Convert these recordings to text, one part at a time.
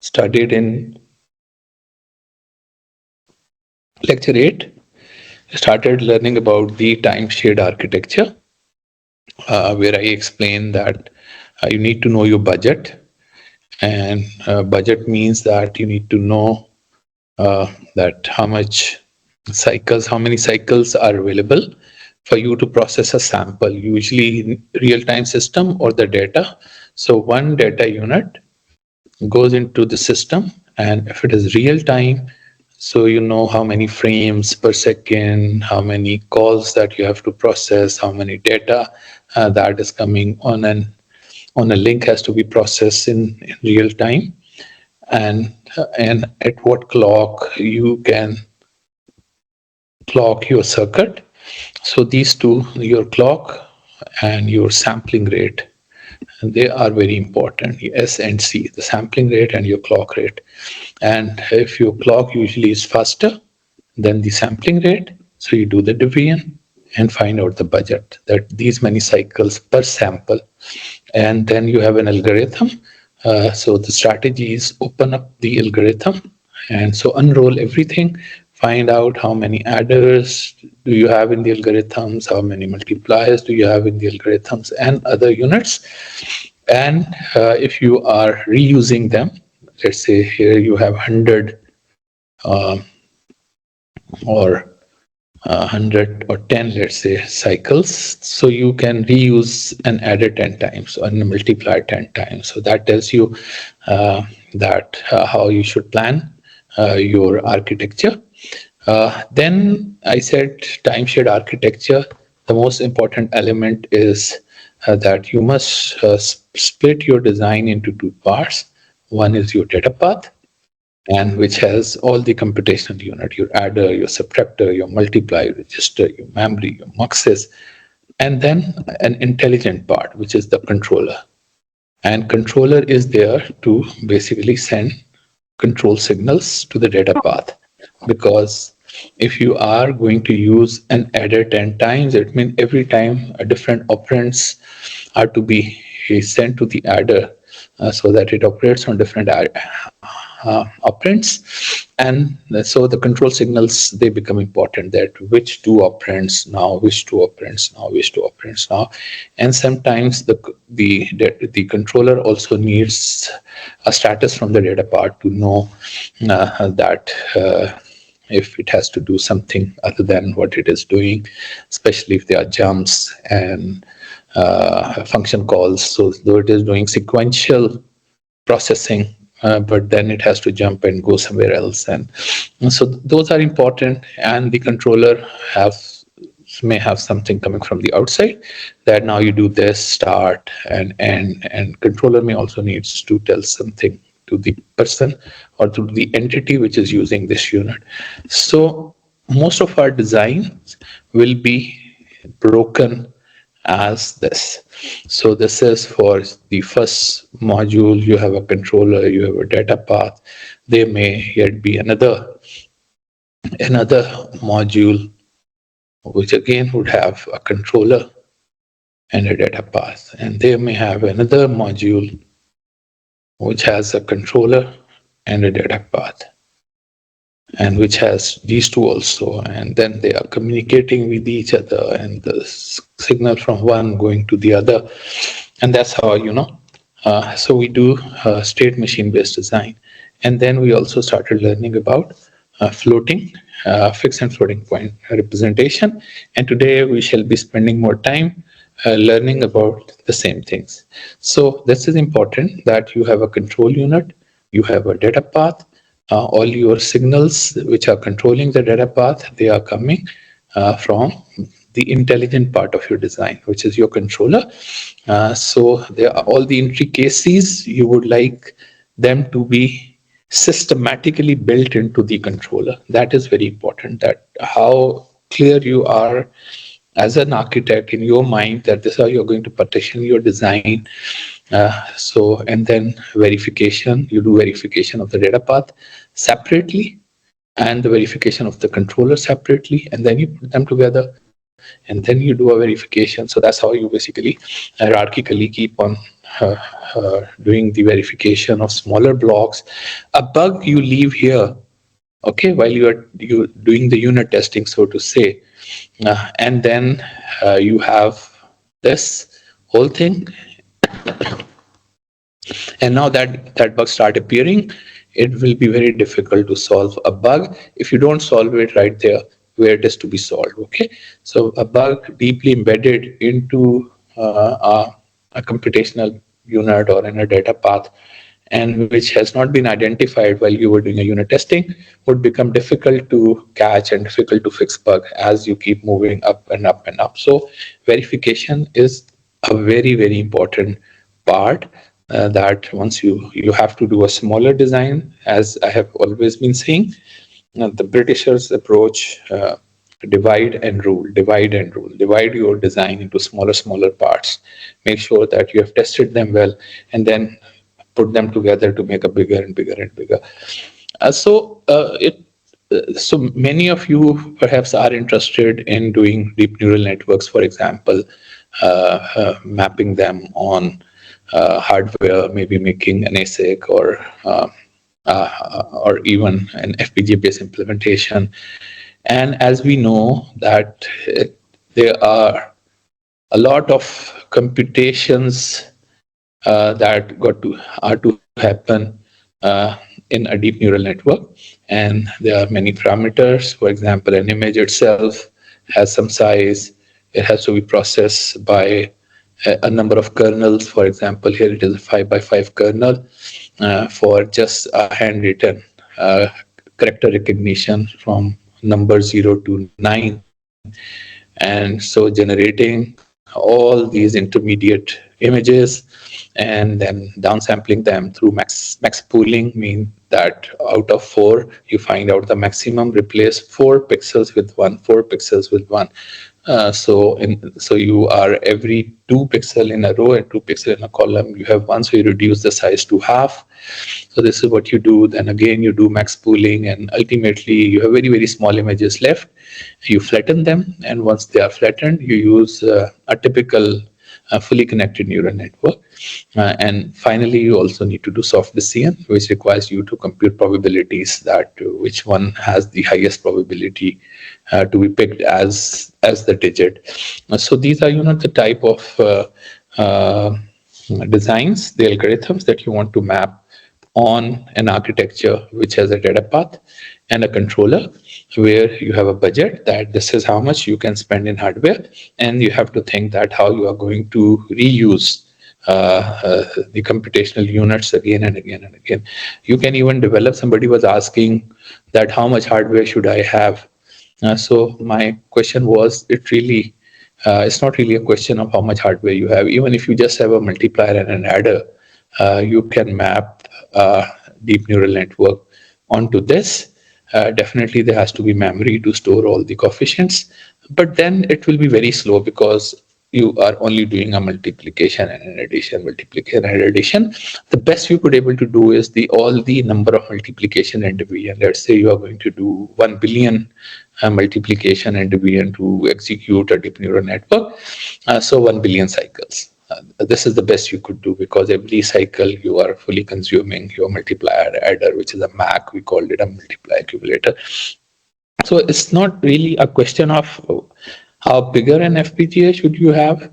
studied in lecture 8, started learning about the time-shared architecture, where I explained that you need to know your budget. And budget means that you need to know that how many cycles are available for you to process a sample, usually in real-time system or the data. So one data unit goes into the system, and if it is real time, so you know how many frames per second, how many calls that you have to process, how many data that is coming on a link has to be processed in real time, and at what clock you can clock your circuit. So these two, your clock and your sampling rate, they are very important. S and C, the sampling rate and your clock rate. And if your clock usually is faster than the sampling rate, so you do the division and find out the budget, that these many cycles per sample. And then you have an algorithm. So the strategy is open up the algorithm, and so unroll everything, find out how many adders do you have in the algorithms, how many multipliers do you have in the algorithms, and other units. And if you are reusing them, let's say here you have 100 or 100 or 10, let's say, cycles. So you can reuse an adder 10 times and multiply 10 times. So that tells you that how you should plan your architecture. Then I said time shared architecture, the most important element is that you must split your design into two parts. One is your data path, and which has all the computational unit, your adder, your subtractor, your multiplier, register, your memory, your muxes, and then an intelligent part, which is the controller. And controller is there to basically send control signals to the data path, because if you are going to use an adder 10 times, it means every time a different operands are to be sent to the adder, so that it operates on different operands. And so the control signals, they become important, that which two operands now, which two operands now, which two operands now. And sometimes the controller also needs a status from the data part to know that if it has to do something other than what it is doing, especially if there are jumps and function calls. So though it is doing sequential processing, but then it has to jump and go somewhere else. And so those are important. And the controller may have something coming from the outside, that now you do this, start and end. And controller may also needs to tell something to the person or to the entity which is using this unit. So most of our designs will be broken as this. So this is for the first module. You have a controller, you have a data path. There may yet be another module which again would have a controller and a data path, and they may have another module which has a controller and a data path, and which has these two also, and then they are communicating with each other, and the signal from one going to the other. And that's how, so we do state machine based design. And then we also started learning about floating, fixed and floating point representation. And today we shall be spending more time learning about the same things. So this is important, that you have a control unit, you have a data path, all your signals which are controlling the data path, they are coming from the intelligent part of your design, which is your controller. So there are all the intricacies, you would like them to be systematically built into the controller. That is very important, that how clear you are as an architect in your mind that this is how you're going to partition your design. And then verification, you do verification of the data path separately and the verification of the controller separately, and then you put them together and then you do a verification. So that's how you basically hierarchically keep on doing the verification of smaller blocks. A bug you leave here, okay, while you doing the unit testing, so to say, and then you have this whole thing, and now that bug start appearing, it will be very difficult to solve a bug if you don't solve it right there where it is to be solved. Okay, so a bug deeply embedded into a computational unit or in a data path, and which has not been identified while you were doing a unit testing, would become difficult to catch and difficult to fix bug as you keep moving up and up and up. So verification is a very, very important part, that once you have to do a smaller design, as I have always been saying. The Britishers approach, divide and rule, divide and rule, divide your design into smaller parts, make sure that you have tested them well, and then put them together to make a bigger and bigger and bigger. So many of you perhaps are interested in doing deep neural networks, for example, mapping them on hardware, maybe making an ASIC or even an FPGA-based implementation. And as we know that there are a lot of computations that are to happen in a deep neural network, and there are many parameters. For example, an image itself has some size. It has to be processed by a number of kernels. For example, here it is a 5 by 5 kernel for just a handwritten character recognition from number 0 to 9. And so generating all these intermediate images and then downsampling them through max pooling mean that out of 4 you find out the maximum, replace 4 pixels with 4 pixels with 1. So you are every 2 pixel in a row and 2 pixel in a column, you have 1, so you reduce the size to half. So this is what you do. Then again you do max pooling, and ultimately you have very small images left. You flatten them, and once they are flattened, you use a typical fully connected neural network. And finally, you also need to do soft decision, which requires you to compute probabilities, that which one has the highest probability to be picked as the digit. So these are the type of designs, the algorithms that you want to map on an architecture which has a data path and a controller, where you have a budget that this is how much you can spend in hardware, and you have to think that how you are going to reuse the computational units again and again and again. You can even develop, somebody was asking that how much hardware should I have? So my question was, it's not really a question of how much hardware you have. Even if you just have a multiplier and an adder, you can map deep neural network onto this. Definitely there has to be memory to store all the coefficients, but then it will be very slow because you are only doing a multiplication and an addition, multiplication and addition. The best you could able to do is all the number of multiplication and division. Let's say you are going to do 1 billion multiplication and division to execute a deep neural network. So 1 billion cycles. This is the best you could do, because every cycle you are fully consuming your multiplier adder, which is a MAC. We called it a multiply accumulator. So it's not really a question of how bigger an FPGA should you have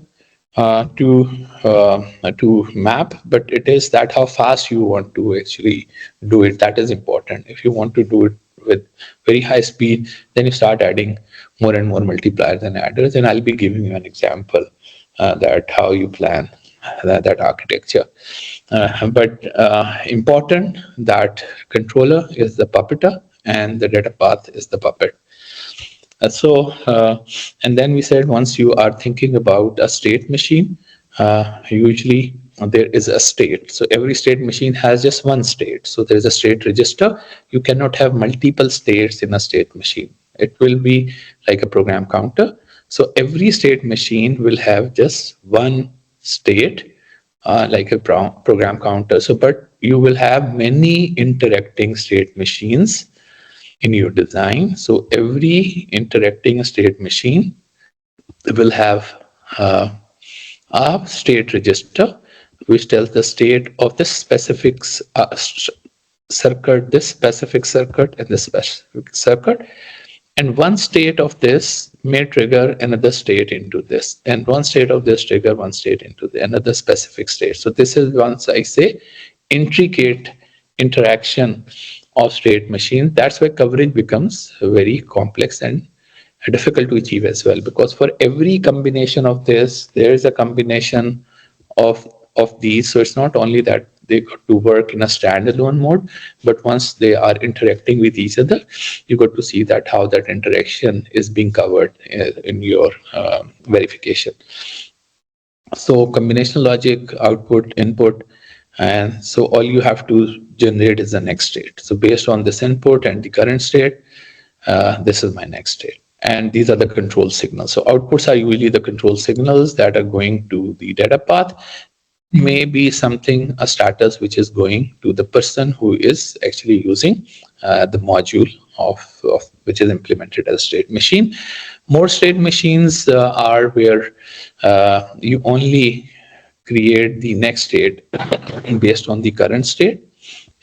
to map, but it is that how fast you want to actually do it. That is important. If you want to do it with very high speed, then you start adding more and more multipliers and adders, and I'll be giving you an example that how you plan that architecture. But important that controller is the puppeter and the data path is the puppet. And then we said, once you are thinking about a state machine, usually there is a state. So every state machine has just one state. So there is a state register. You cannot have multiple states in a state machine. It will be like a program counter. So every state machine will have just one state, like a program counter. So, but you will have many interacting state machines in your design. So every interacting state machine will have a state register, which tells the state of this specific circuit, this specific circuit, and this specific circuit. And one state of this may trigger another state into this, and one state of this trigger one state into another specific state. So this is, once I say, intricate interaction of state machine. That's why coverage becomes very complex and difficult to achieve as well, because for every combination of this, there is a combination of these. So it's not only that they got to work in a standalone mode, but once they are interacting with each other, you got to see that how that interaction is being covered in your verification. So combinational logic, output, input, and so all you have to generate is the next state. So based on this input and the current state, this is my next state. And these are the control signals. So outputs are usually the control signals that are going to the data path. Maybe something, a status, which is going to the person who is actually using the module of which is implemented as a state machine. More state machines are where you only create the next state based on the current state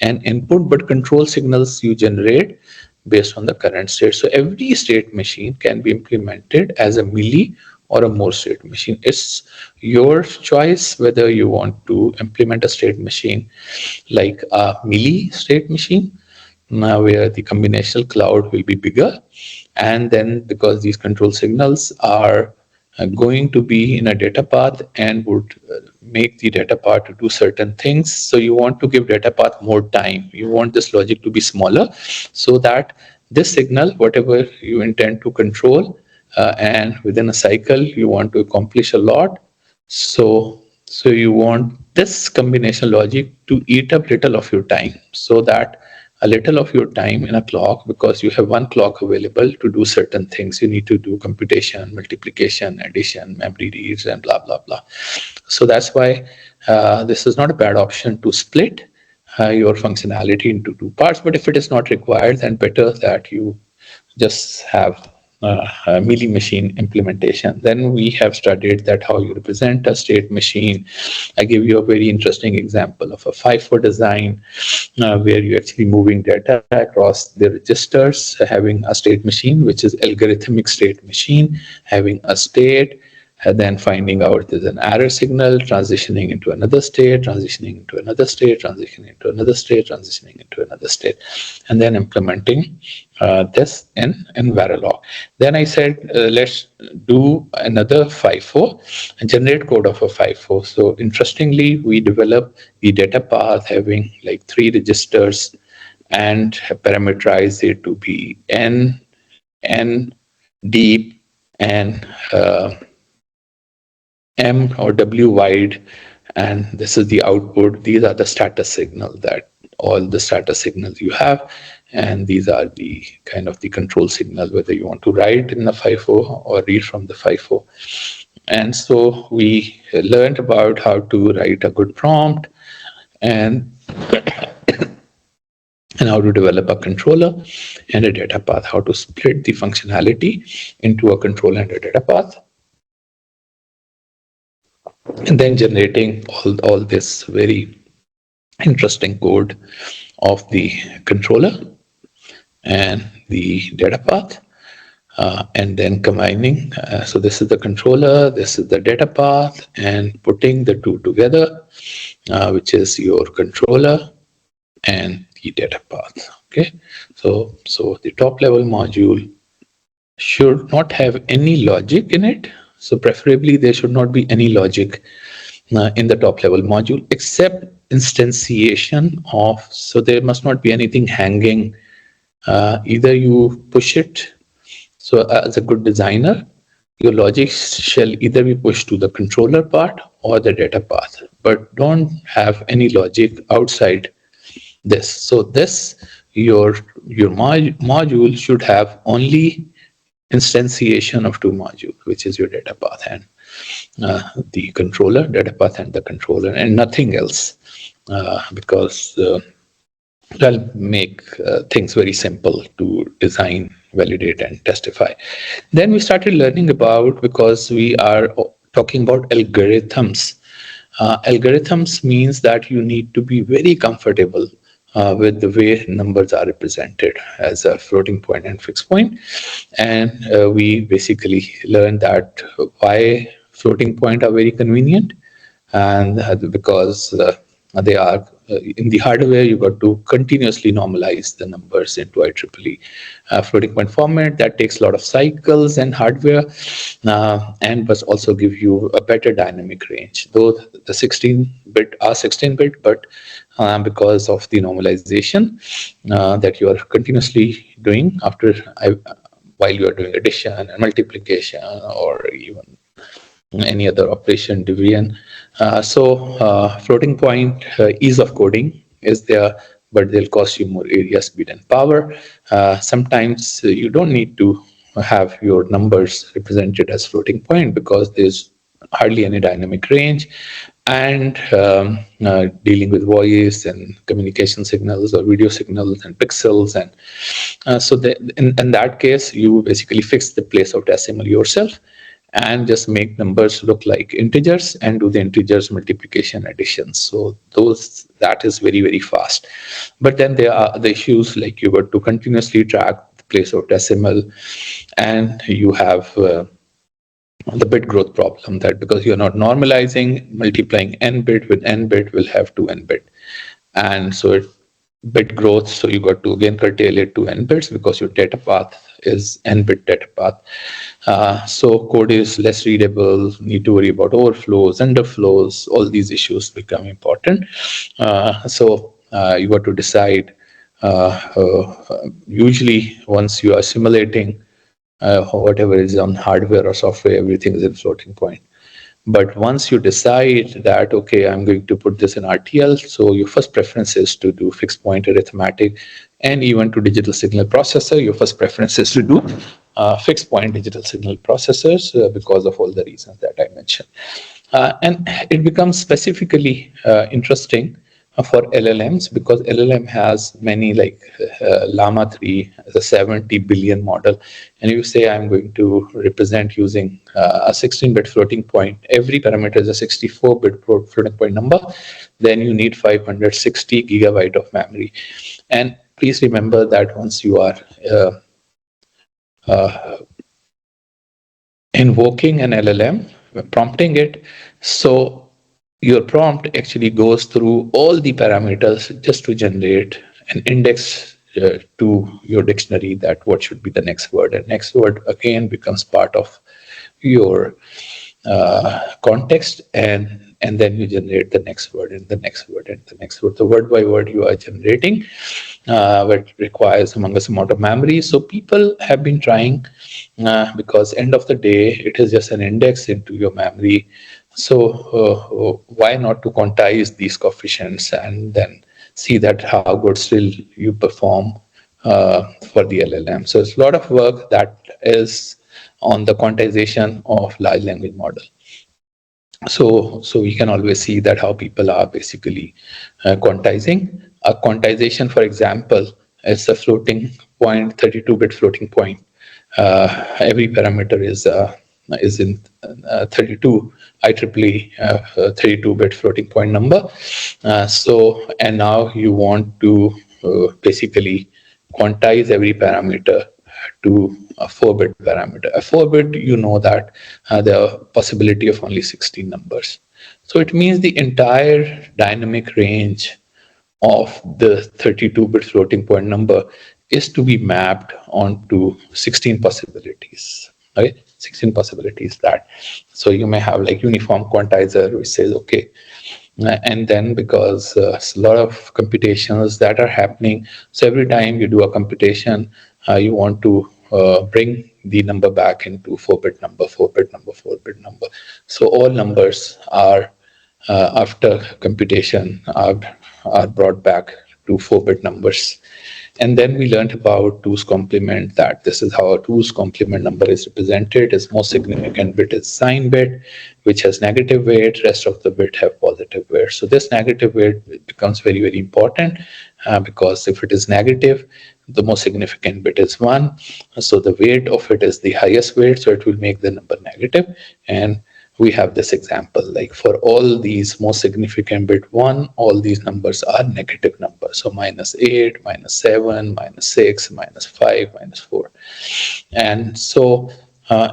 and input, but control signals you generate based on the current state. So every state machine can be implemented as a milli or a more state machine. It's your choice whether you want to implement a state machine like a milli state machine, where the combinational cloud will be bigger. And then because these control signals are going to be in a data path and would make the data path to do certain things. So you want to give data path more time. You want this logic to be smaller so that this signal, whatever you intend to control, and within a cycle, you want to accomplish a lot. So you want this combination logic to eat up little of your time, so that a little of your time in a clock, because you have one clock available to do certain things. You need to do computation, multiplication, addition, memory reads, and blah, blah, blah. So that's why this is not a bad option to split your functionality into two parts. But if it is not required, then better that you just have a milli machine implementation. Then we have studied that how you represent a state machine. I give you a very interesting example of a FIFO design where you're actually moving data across the registers, having a state machine, which is algorithmic state machine, having a state, and then finding out there's an error signal, transitioning into another state, transitioning into another state, transitioning into another state, transitioning into another state, and then implementing this in Verilog. Then I said, let's do another FIFO and generate code of a FIFO. So interestingly, we developed the data path having like 3 registers and parameterize it to be N, deep, and M or W wide, and this is the output. These are the status signal, that all the status signals you have, and these are the kind of the control signal, whether you want to write in the FIFO or read from the FIFO. And so we learned about how to write a good prompt and and how to develop a controller and a data path, how to split the functionality into a controller and a data path, and then generating all this very interesting code of the controller and the data path, and then combining. So this is the controller, this is the data path, and putting the two together, which is your controller and the data path. Okay, so the top level module should not have any logic in it. So preferably there should not be any logic in the top level module except instantiation of, so there must not be anything hanging. Either you push it, so as a good designer, your logic shall either be pushed to the controller part or the data path, but don't have any logic outside this. So this, your module should have only instantiation of 2 modules, which is your data path and the controller, data path and the controller, and nothing else, because that'll make things very simple to design, validate, and testify. Then we started learning about, because we are talking about algorithms Algorithms means that you need to be very comfortable with the way numbers are represented as a floating point and fixed point. And we basically learned that why floating point are very convenient, and because they are in the hardware, you got to continuously normalize the numbers into IEEE floating point format. That takes a lot of cycles and hardware, and but also give you a better dynamic range. Though the 16-bit are 16-bit, but because of the normalization that you are continuously doing while you are doing addition and multiplication or even any other operation division. Floating point ease of coding is there, but they'll cost you more area, speed, and power. Sometimes you don't need to have your numbers represented as floating point because there's hardly any dynamic range, and dealing with voice and communication signals or video signals and pixels, and in that case you basically fix the place of decimal yourself and just make numbers look like integers and do the integers multiplication addition. So that is very, very fast. But then there are the issues like you got to continuously track the place of decimal, and you have the bit growth problem, that because you're not normalizing, multiplying n bit with n bit will have 2n bit. And so bit growth, so you got to again curtail it to n bits because your data path is n bit data path. So code is less readable, need to worry about overflows, underflows, all these issues become important. You got to decide, usually once you are simulating whatever is on hardware or software, everything is in floating point. But once you decide that, okay, I'm going to put this in RTL, so your first preference is to do fixed point arithmetic, and even to digital signal processor, your first preference is to do fixed point digital signal processors because of all the reasons that I mentioned. And it becomes specifically interesting for LLMs because LLM has many, like Llama 3 is a 70 billion model. And you say, I'm going to represent using a 16-bit floating point. Every parameter is a 64-bit floating point number. Then you need 560 gigabyte of memory. And please remember that once you are invoking an LLM, prompting it, so your prompt actually goes through all the parameters just to generate an index to your dictionary, that what should be the next word. And next word again becomes part of your context, and then you generate the next word and the next word and the next word. So word by word you are generating, but requires humongous amount of memory. So people have been trying, because end of the day it is just an index into your memory. So why not to quantize these coefficients and then see that how good still you perform for the LLM. So it's a lot of work that is on the quantization of large language model. So we can always see that how people are basically quantizing. A quantization, for example, is a floating point, 32-bit floating point. Every parameter is in 32 IEEE 32-bit floating point number. And now you want to basically quantize every parameter to a 4-bit parameter. A 4-bit, you know that the possibility of only 16 numbers. So it means the entire dynamic range of the 32-bit floating point number is to be mapped onto 16 possibilities. Okay, 16 possibilities that. So you may have like uniform quantizer, which says, okay, and then because a lot of computations that are happening, so every time you do a computation, you want to bring the number back into 4-bit number, 4-bit number, 4-bit number. So all numbers are after computation are brought back to 4-bit numbers. And then we learned about 2's complement, that this is how a 2's complement number is represented. Its most significant bit is sign bit, which has negative weight. Rest of the bit have positive weight. So this negative weight becomes very, very important because if it is negative, the most significant bit is 1. So the weight of it is the highest weight, so it will make the number negative. And we have this example, like for all these most significant bit 1, all these numbers are negative numbers. So -8, -7, -6, -5, -4. And so,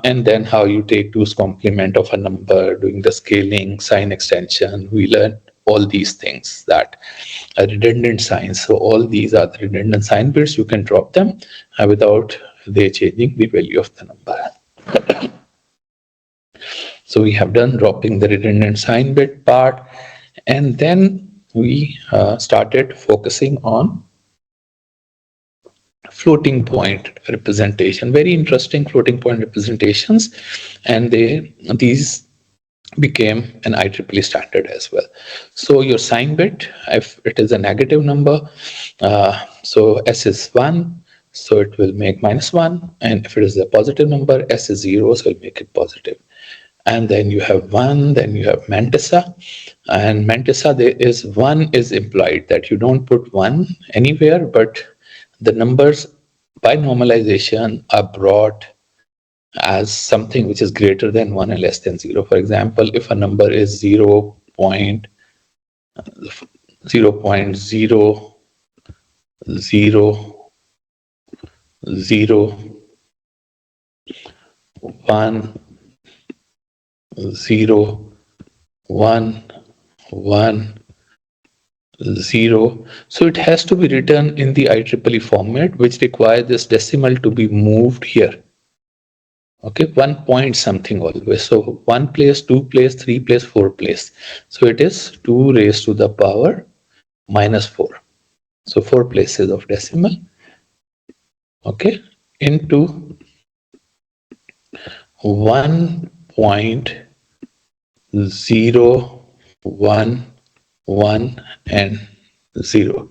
and then how you take 2's complement of a number, doing the scaling, sign extension. We learned all these things, that are redundant signs. So all these are the redundant sign bits. You can drop them without they changing the value of the number. So we have done dropping the redundant sign bit part, and then we started focusing on floating point representation. Very interesting floating point representations, and these became an IEEE standard as well. So your sign bit, if it is a negative number, so S is 1, so it will make -1, and if it is a positive number, S is 0, so it'll make it positive. And then you have 1, then you have mantissa, and mantissa, there is 1 is implied, that you don't put 1 anywhere, but the numbers by normalization are brought as something which is greater than 1 and less than 0. For example, if a number is 0.00110, so it has to be written in the IEEE format, which requires this decimal to be moved here. Okay, 1 point something always. So 1 place, 2 place, 3 place, 4 place. So it is 2 raised to the power -4. So 4 places of decimal. Okay, into 1.011 and 0.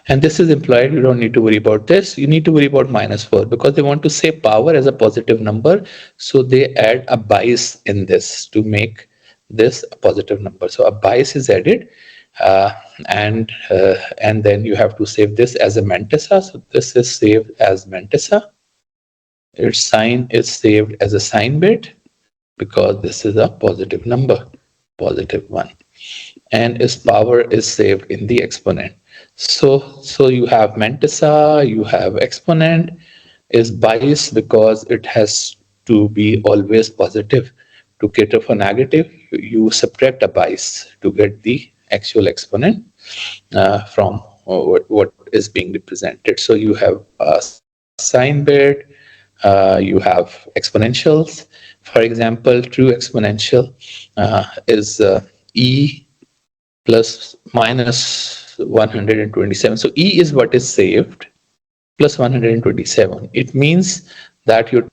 And this is implied, you don't need to worry about this. You need to worry about -4 because they want to say power as a positive number. So they add a bias in this to make this a positive number. So a bias is added, and then you have to save this as a mantissa. So this is saved as mantissa. Its sign is saved as a sign bit because this is a positive number, +1. And its power is saved in the exponent. So you have mantissa, you have exponent is biased because it has to be always positive. To cater for negative, you subtract a bias to get the actual exponent from what is being represented. So you have a sign bit, you have exponentials. For example, true exponential is e plus minus 127. So e is what is saved plus 127. It means that your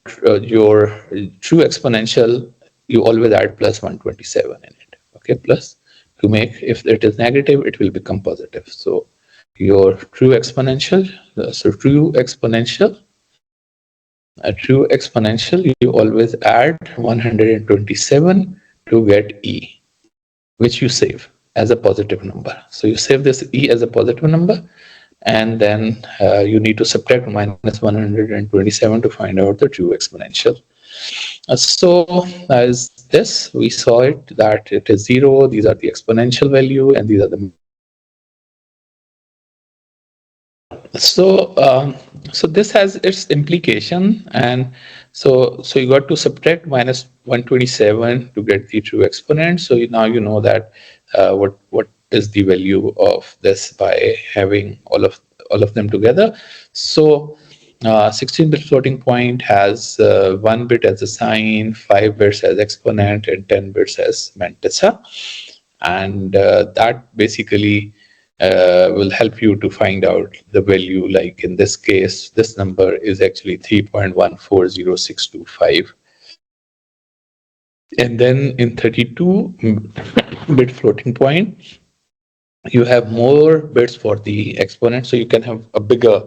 true exponential, you always add plus 127 in it. Okay, plus to make, if it is negative, it will become positive. So your true exponential, a true exponential, you always add 127 to get e, which you save as a positive number. So you save this e as a positive number, and then you need to subtract minus 127 to find out the true exponential. So as this, we saw it that it is 0. These are the exponential value, and these are the. So this has its implication, and so you got to subtract minus 127 to get the true exponent. So now you know that what is the value of this by having all of them together. So 16-bit floating point has 1 bit as a sign, 5 bits as exponent, and 10 bits as mantissa, and that basically will help you to find out the value. Like in this case, this number is actually 3.140625. And then in 32-bit floating point, you have more bits for the exponent, so you can have a bigger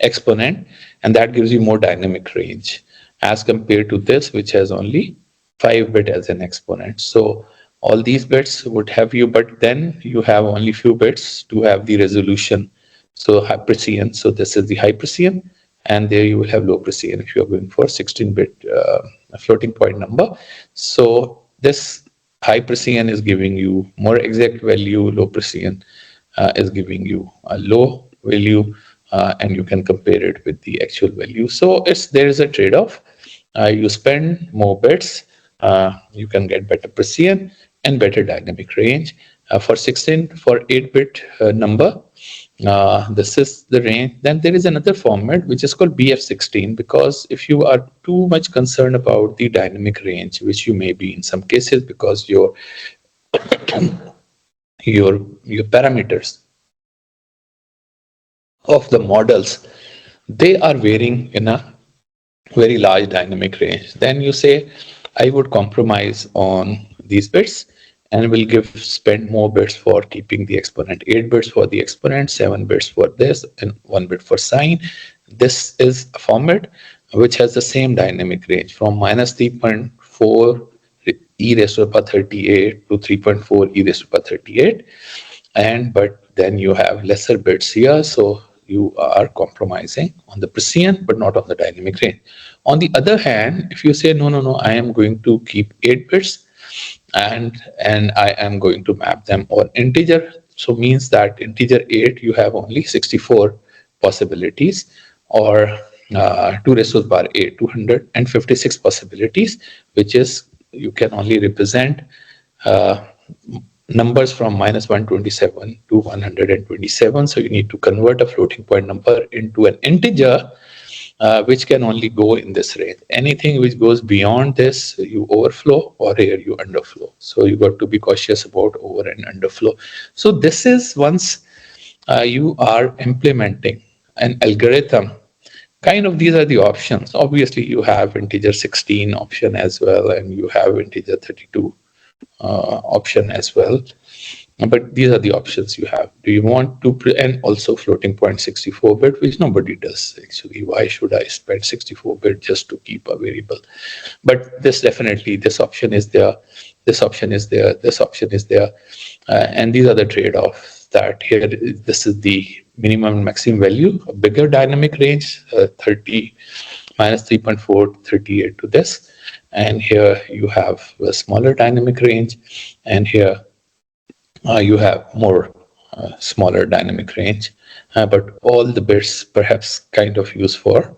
exponent, and that gives you more dynamic range as compared to this, which has only 5 bit as an exponent. So all these bits would have you, but then you have only few bits to have the resolution. So high precision. So this is the high precision, and there you will have low precision if you are going for 16-bit floating point number. So This high precision is giving you more exact value, low precision is giving you a low value, and you can compare it with the actual value. So there is a trade-off. You spend more bits, you can get better precision and better dynamic range. For 8-bit number, this is the range. Then there is another format which is called BF16, because if you are too much concerned about the dynamic range, which you may be in some cases, because your parameters of the models, they are varying in a very large dynamic range, then you say, I would compromise on these bits and will spend more bits for keeping the exponent, 8 bits for the exponent, 7 bits for this, and 1 bit for sine. This is a format which has the same dynamic range from minus 3.4 e raised to the power 38 to 3.4 e raised to the power 38. But then you have lesser bits here, so you are compromising on the precision but not on the dynamic range. On the other hand, if you say no, I am going to keep 8 bits and I am going to map them on integer, so means that integer 8 you have only 64 possibilities, or 2 raised to the power 8, 256 possibilities, which is you can only represent numbers from minus 127 to 127. So you need to convert a floating point number into an integer, which can only go in this range. Anything which goes beyond this, you overflow, or here you underflow. So you got to be cautious about over and underflow. So this is once you are implementing an algorithm, kind of these are the options. Obviously, you have integer 16 option as well, and you have integer 32 option as well. But these are the options you have. Do you want to, and also floating point 64-bit, which nobody does actually. Why should I spend 64-bit just to keep a variable? But this option is there, this option is there, this option is there. And these are the trade-offs that here, this is the minimum and maximum value, a bigger dynamic range, 30 minus 3.4, 38 to this. And here you have a smaller dynamic range, and here you have more smaller dynamic range, but all the bits perhaps kind of used for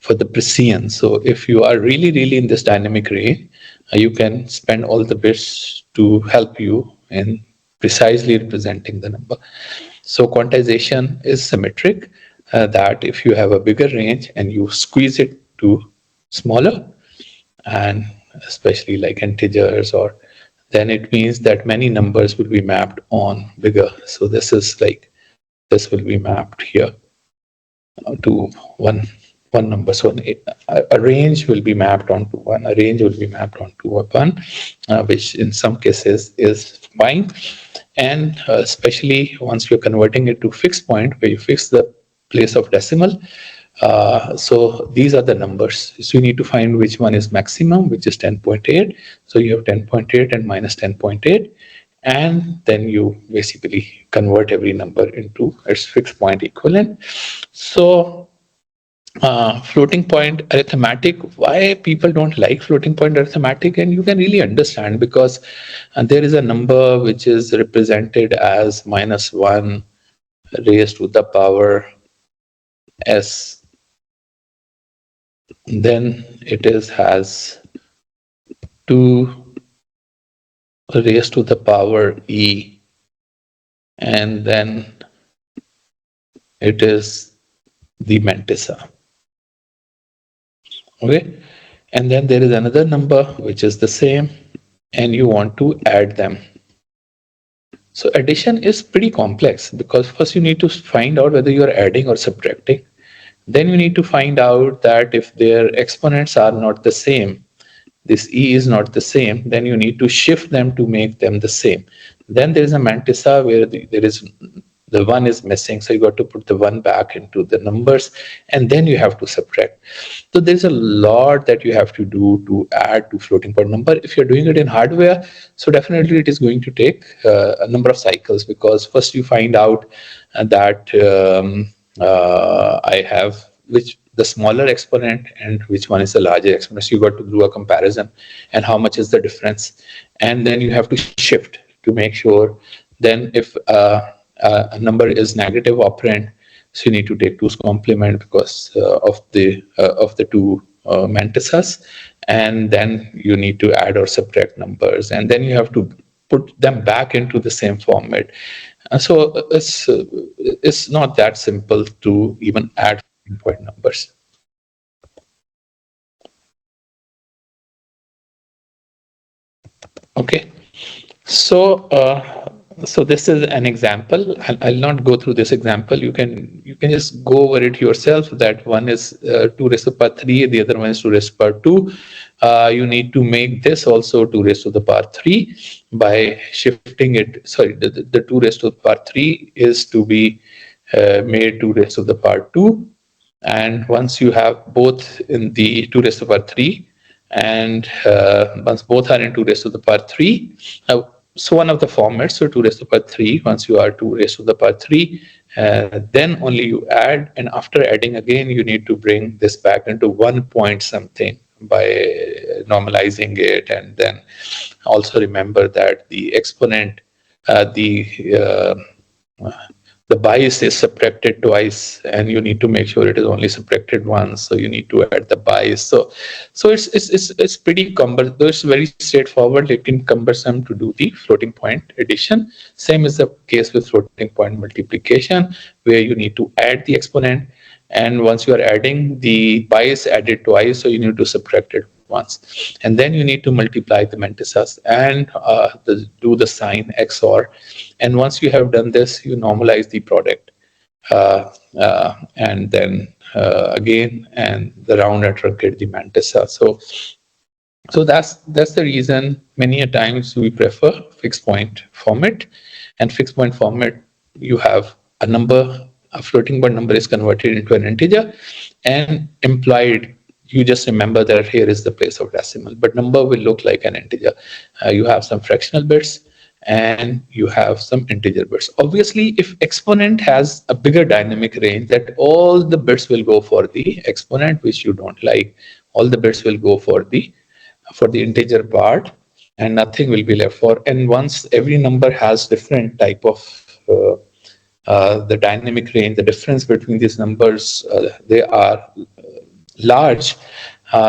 the precision. So if you are really in this dynamic range, you can spend all the bits to help you in precisely representing the number. So quantization is symmetric, that if you have a bigger range and you squeeze it to smaller, and especially like integers, or then it means that many numbers will be mapped on bigger. So this is like, this will be mapped here to one number. So a range will be mapped onto one, a range will be mapped onto a one, which in some cases is fine. And especially once you're converting it to fixed point, where you fix the place of decimal, so these are the numbers. So you need to find which one is maximum, which is 10.8. So you have 10.8 and minus 10.8. And then you basically convert every number into its fixed point equivalent. So floating point arithmetic, why people don't like floating point arithmetic, and you can really understand, because there is a number which is represented as minus 1 raised to the power s. Then it has 2 raised to the power e, and then it is the mantissa. Okay, and then there is another number which is the same, and you want to add them. So addition is pretty complex, because first you need to find out whether you are adding or subtracting. Then you need to find out that if their exponents are not the same, this e is not the same, then you need to shift them to make them the same. Then there is a mantissa where there is the 1 is missing, so you got to put the 1 back into the numbers, and then you have to subtract. So there's a lot that you have to do to add to floating point number. If you're doing it in hardware, so definitely it is going to take a number of cycles, because first you find out that I have which the smaller exponent and which one is the larger exponent. So you got to do a comparison and how much is the difference, and then you have to shift to make sure. Then if a number is negative operand, so you need to take 2's complement because of the two mantisas, and then you need to add or subtract numbers, and then you have to put them back into the same format. So it's not that simple to even add point numbers. Okay, so so this is an example. I'll not go through this example. You can just go over it yourself. That one is 2 raised to the power 3, the other one is 2 raised to the power 2. You need to make this also 2 raised to the power 3 by shifting it. Sorry, the 2 raised to the power 3 is to be made 2 raised to the power 2. And once you have both in the 2 raised to the power 3, and once both are in 2 raised to the power 3, so one of the formats, so 2 raised to the power 3, once you are 2 raised to the power 3, then only you add, and after adding again, you need to bring this back into 1 point something by normalizing it, and then also remember that the exponent, the bias is subtracted twice, and you need to make sure it is only subtracted once. So you need to add the bias. So it's pretty cumbersome. It's very straightforward, lekin cumbersome to do the floating point addition. Same is the case with floating point multiplication, where you need to add the exponent, and once you are adding, the bias added twice, so you need to subtract it once, and then you need to multiply the mantisas and do the sign XOR. And once you have done this, you normalize the product, and then again, and the round and truncate the mantissa. So that's the reason many a times we prefer fixed point format. And fixed point format, you have a number, a floating point number is converted into an integer, and implied, you just remember that here is the place of decimal, but number will look like an integer. You have some fractional bits and you have some integer bits. Obviously, if exponent has a bigger dynamic range, that all the bits will go for the exponent, which you don't like. All the bits will go for the integer part, and nothing will be left for. And once every number has different type of the dynamic range, the difference between these numbers, they are large.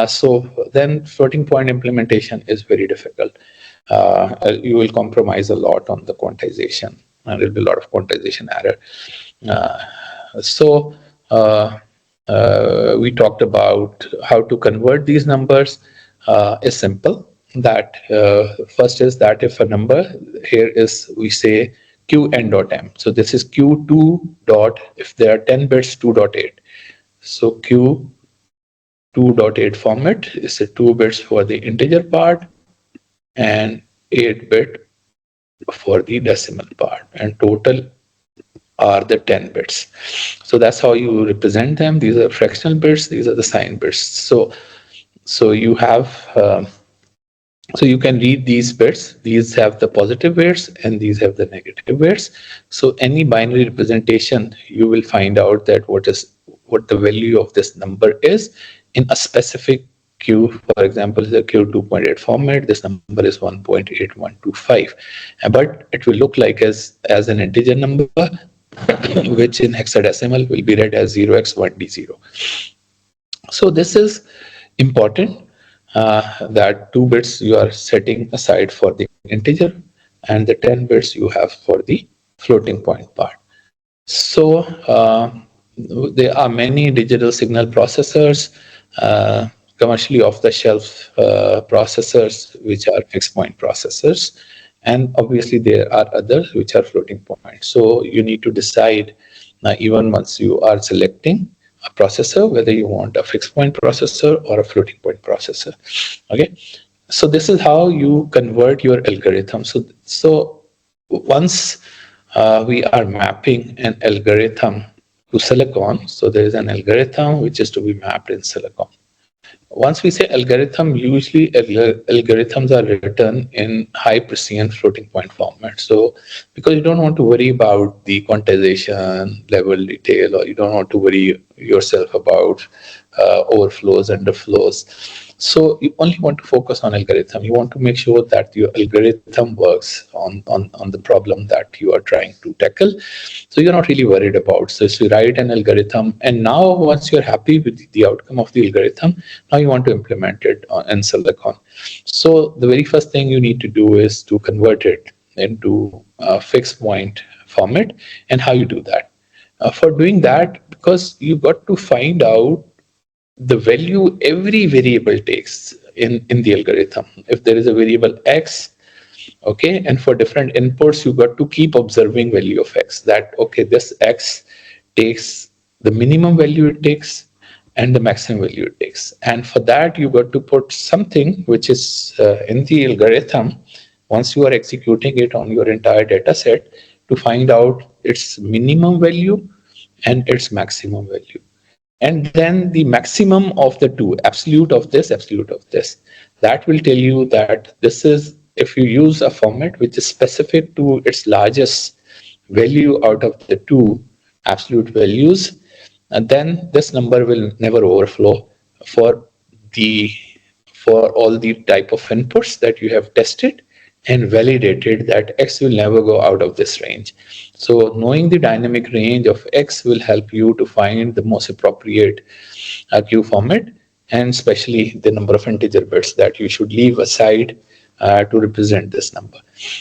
So then floating point implementation is very difficult. You will compromise a lot on the quantization, and there will be a lot of quantization error. So we talked about how to convert these numbers. Is simple. That first is that if a number here is, we say qn dot m. So this is q2 dot, if there are 10 bits, 2.8. So q2.8 format is the 2 bits for the integer part and 8 bit for the decimal part, and total are the 10 bits. So that's how you represent them. These are fractional bits, these are the sign bits. So you have so you can read these bits. These have the positive bits and these have the negative bits. So any binary representation, you will find out that what the value of this number is in a specific Q. For example, the Q2.8 format, this number is 1.8125, but it will look like as an integer number, which in hexadecimal will be read as 0x1d0. So this is important, that 2 bits you are setting aside for the integer, and the 10 bits you have for the floating point part. So there are many digital signal processors, commercially off-the-shelf processors, which are fixed point processors, and obviously there are others which are floating point. So you need to decide, even once you are selecting a processor, whether you want a fixed point processor or a floating point processor. Okay, so this is how you convert your algorithm. So once we are mapping an algorithm to silicon, so there is an algorithm which is to be mapped in silicon. Once we say algorithm, usually algorithms are written in high precision floating point format. So because you don't want to worry about the quantization level detail, or you don't want to worry yourself about overflows, underflows. So you only want to focus on algorithm. You want to make sure that your algorithm works on the problem that you are trying to tackle. So you're not really worried about. So you write an algorithm, and now once you're happy with the outcome of the algorithm, now you want to implement it in Silicon. So the very first thing you need to do is to convert it into a fixed point format. And how you do that? For doing that, because you got to find out the value every variable takes in the algorithm. If there is a variable x, okay, and for different inputs you got to keep observing value of x, that okay, this x takes the minimum value it takes and the maximum value it takes. And for that you got to put something which is in the algorithm once you are executing it on your entire data set, to find out its minimum value and its maximum value, and then the maximum of the two, absolute of this, that will tell you that this is, if you use a format which is specific to its largest value out of the two absolute values, and then this number will never overflow for the for all the type of inputs that you have tested and validated that x will never go out of this range. So knowing the dynamic range of x will help you to find the most appropriate Q format, and especially the number of integer bits that you should leave aside to represent this number.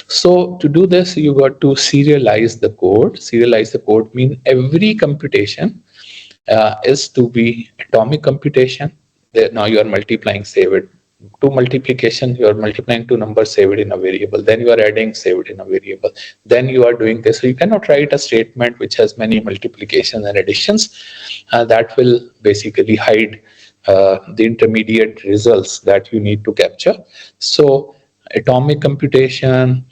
So to do this, you got to serialize the code. Serialize the code means every computation is to be atomic computation. Now you are multiplying, save it. To multiplication, you are multiplying two numbers, save it in a variable. Then you are adding, save it in a variable. Then you are doing this. So you cannot write a statement which has many multiplications and additions. That will basically hide the intermediate results that you need to capture. So atomic computation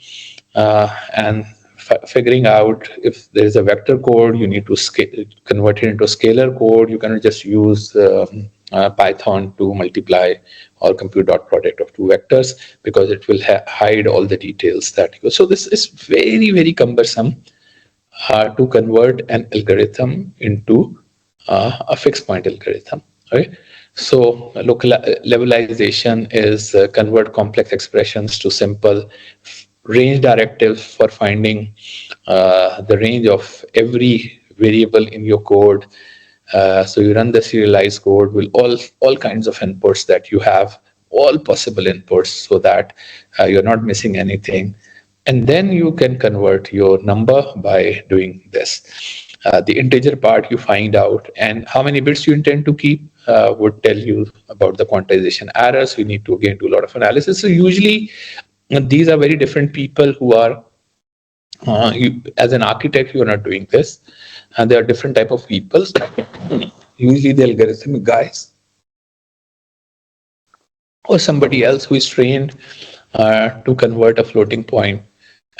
and figuring out if there is a vector code, you need to convert it into scalar code. You cannot just use Python to multiply or compute dot product of two vectors, because it will hide all the details that you. So this is very, very cumbersome to convert an algorithm into a fixed point algorithm. Right? So local levelization is convert complex expressions to simple range directives for finding the range of every variable in your code. So you run the serialized code with all kinds of inputs that you have, all possible inputs, so that you're not missing anything. And then you can convert your number by doing this. The integer part you find out, and how many bits you intend to keep would tell you about the quantization errors. We need to again do a lot of analysis. So usually these are very different people who are, as an architect, you are not doing this. And there are different type of people. Usually the algorithmic guys or somebody else who is trained to convert a floating point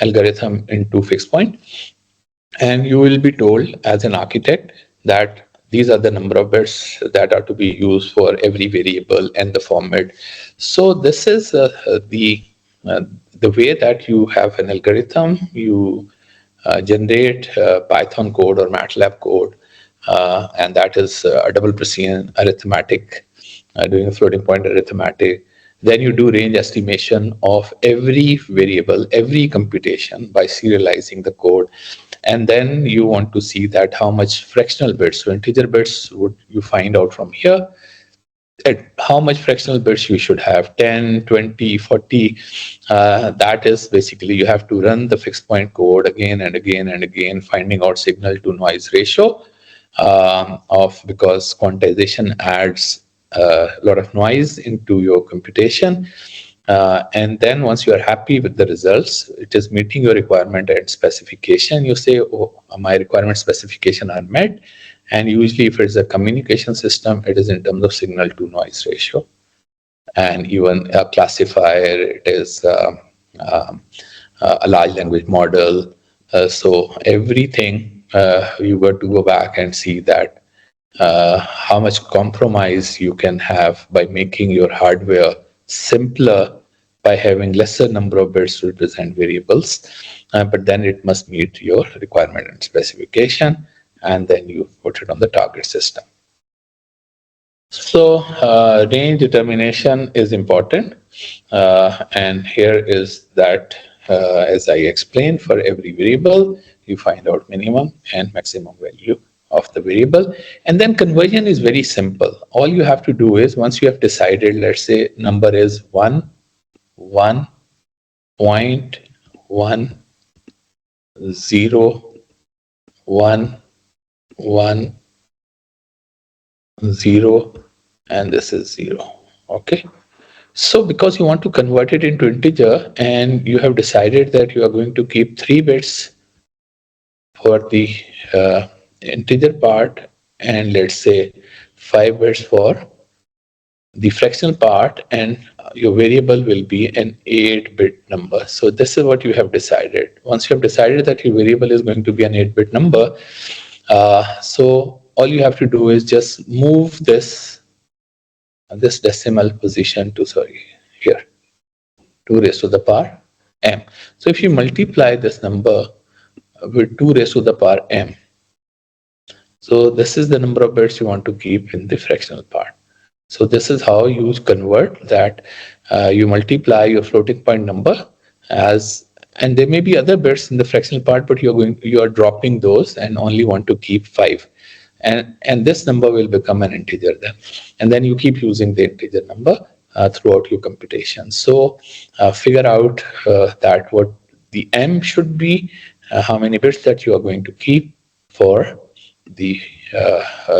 algorithm into fixed point. And you will be told as an architect that these are the number of bits that are to be used for every variable and the format. So this is the way that you have an algorithm. You generate Python code or MATLAB code, and that is a double precision arithmetic, doing a floating point arithmetic. Then you do range estimation of every variable, every computation by serializing the code. And then you want to see that how much fractional bits, so integer bits, would you find out from here, at how much fractional bits you should have, 10, 20, 40. That is basically, you have to run the fixed point code again and again and again, finding out signal to noise ratio because quantization adds a lot of noise into your computation. And then once you are happy with the results, it is meeting your requirement and specification, you say, oh, my requirement specification are met. And usually if it's a communication system, it is in terms of signal to noise ratio. And even a classifier, it is a large language model. So everything, you got to go back and see that how much compromise you can have by making your hardware simpler by having lesser number of bits to represent variables, but then it must meet your requirement and specification, and then you put it on the target system. So range determination is important, and here is that as I explained, for every variable you find out minimum and maximum value of the variable, and then conversion is very simple. All you have to do is, once you have decided, let's say number is 1 1 1 0 1 0, and this is 0. Okay. So because you want to convert it into integer, and you have decided that you are going to keep 3 bits for the integer part, and let's say 5 bits for the fractional part, and your variable will be an 8-bit number. So this is what you have decided. Once you have decided that your variable is going to be an 8-bit number, so all you have to do is just move this decimal position to, here, 2 raised to the power m. So if you multiply this number with 2 raised to the power m, so this is the number of bits you want to keep in the fractional part. So this is how you convert that. You multiply your floating point number as, and there may be other bits in the fractional part, but you are dropping those and only want to keep 5. And this number will become an integer then. And then you keep using the integer number throughout your computation. So figure out that what the m should be, how many bits that you are going to keep for the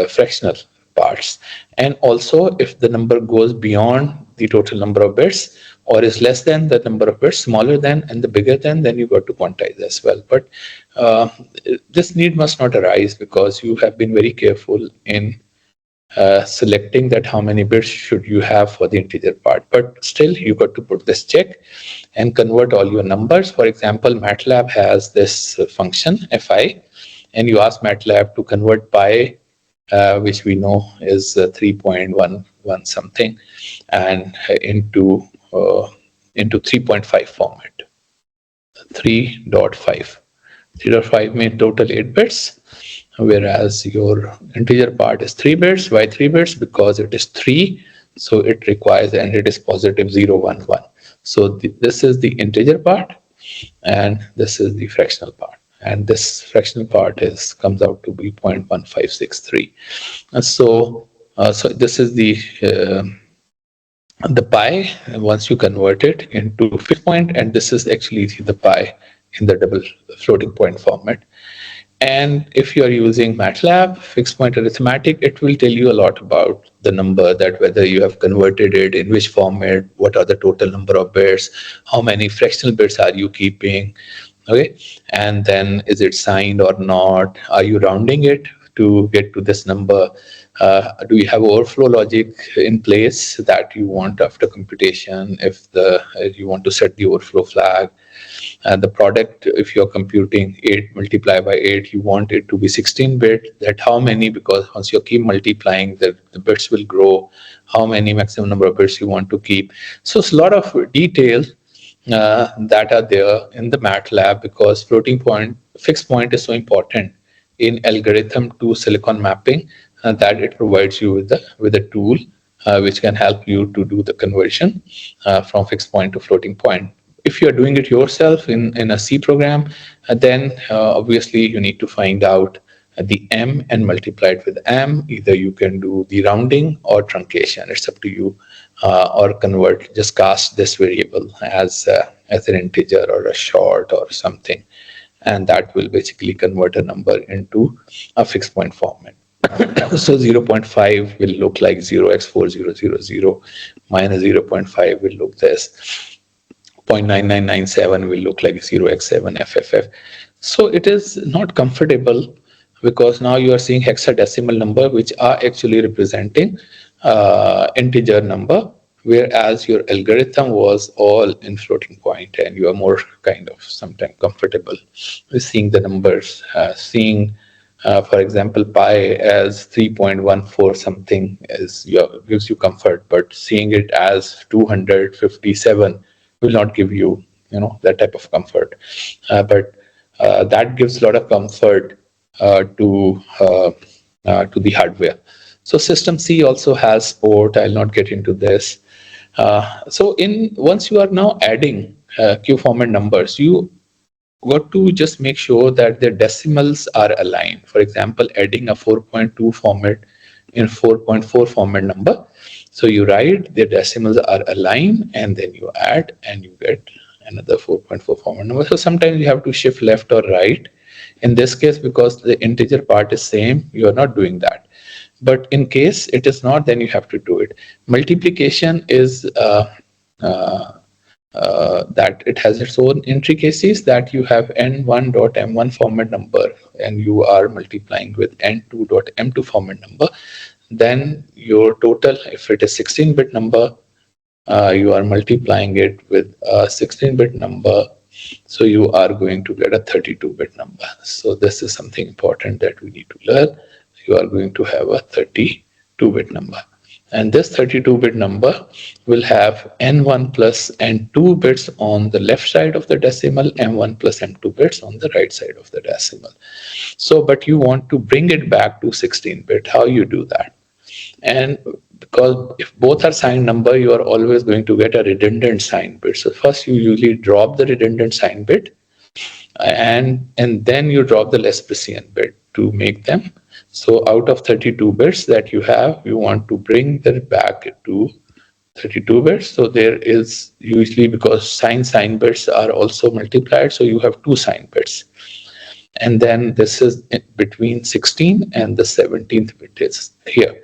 fractional parts. And also, if the number goes beyond the total number of bits or is less than the number of bits, smaller than and the bigger than, then you got to quantize as well. But this need must not arise because you have been very careful in selecting that how many bits should you have for the integer part. But still, you got to put this check and convert all your numbers. For example, MATLAB has this function fi, and you ask MATLAB to convert pi, which we know is 3.11 something, and into 3.5 format. 3.5. 3.5 means total 8 bits, whereas your integer part is 3 bits. Why 3 bits? Because it is 3, so it requires, and it is positive 0, 1, 1. So this is the integer part, and this is the fractional part. And this fractional part comes out to be 0.1563. And so this is the pi once you convert it into fixed point, and this is actually the pi in the double floating point format. And if you are using MATLAB, fixed point arithmetic, it will tell you a lot about the number, that whether you have converted it, in which format, what are the total number of bits, how many fractional bits are you keeping, okay, and then is it signed or not, are you rounding it to get to this number, do you have overflow logic in place that you want after computation, if you want to set the overflow flag, and the product, if you're computing 8 multiplied by 8, you want it to be 16-bit, that how many, because once you keep multiplying, the bits will grow, how many maximum number of bits you want to keep. So it's a lot of detail that are there in the MATLAB, because floating point, fixed point is so important in algorithm to silicon mapping, that it provides you with a tool which can help you to do the conversion from fixed point to floating point. If you're doing it yourself in a C program, then obviously you need to find out the m and multiply it with m. Either you can do the rounding or truncation, it's up to you, or convert, just cast this variable as an integer or a short or something, and that will basically convert a number into a fixed point format. So 0.5 will look like 0x4000, minus 0.5 will look this, 0.9997 will look like 0x7FFF. So it is not comfortable, because now you are seeing hexadecimal number which are actually representing integer number, whereas your algorithm was all in floating point, and you are more kind of sometimes comfortable with seeing the numbers, seeing For example, pi as 3.14 something gives you comfort, but seeing it as 257 will not give you, that type of comfort. But that gives a lot of comfort to the hardware. So system C also has port. I'll not get into this. So once you are now adding Q format numbers, you got to just make sure that the decimals are aligned. For example, adding a 4.2 format in 4.4 format number. So you write the decimals are aligned and then you add and you get another 4.4 format number. So sometimes you have to shift left or right. In this case, because the integer part is same, you are not doing that. But in case it is not, then you have to do it. Multiplication is that it has its own intricacies, that you have n1.m1 format number and you are multiplying with n2.m2 format number. Then your total, if it is 16-bit number, you are multiplying it with a 16-bit number. So you are going to get a 32-bit number. So this is something important that we need to learn. You are going to have a 32-bit number. And this 32-bit number will have n1 plus n2 bits on the left side of the decimal, m1 plus m2 bits on the right side of the decimal. So, but you want to bring it back to 16-bit. How you do that? And because if both are signed number, you are always going to get a redundant sign bit. So first you usually drop the redundant sign bit, and then you drop the less precision bit to make them. So out of 32 bits that you have, you want to bring them back to 32 bits. So there is usually, because sign bits are also multiplied, so you have two sign bits. And then this is between 16 and the 17th bit is here.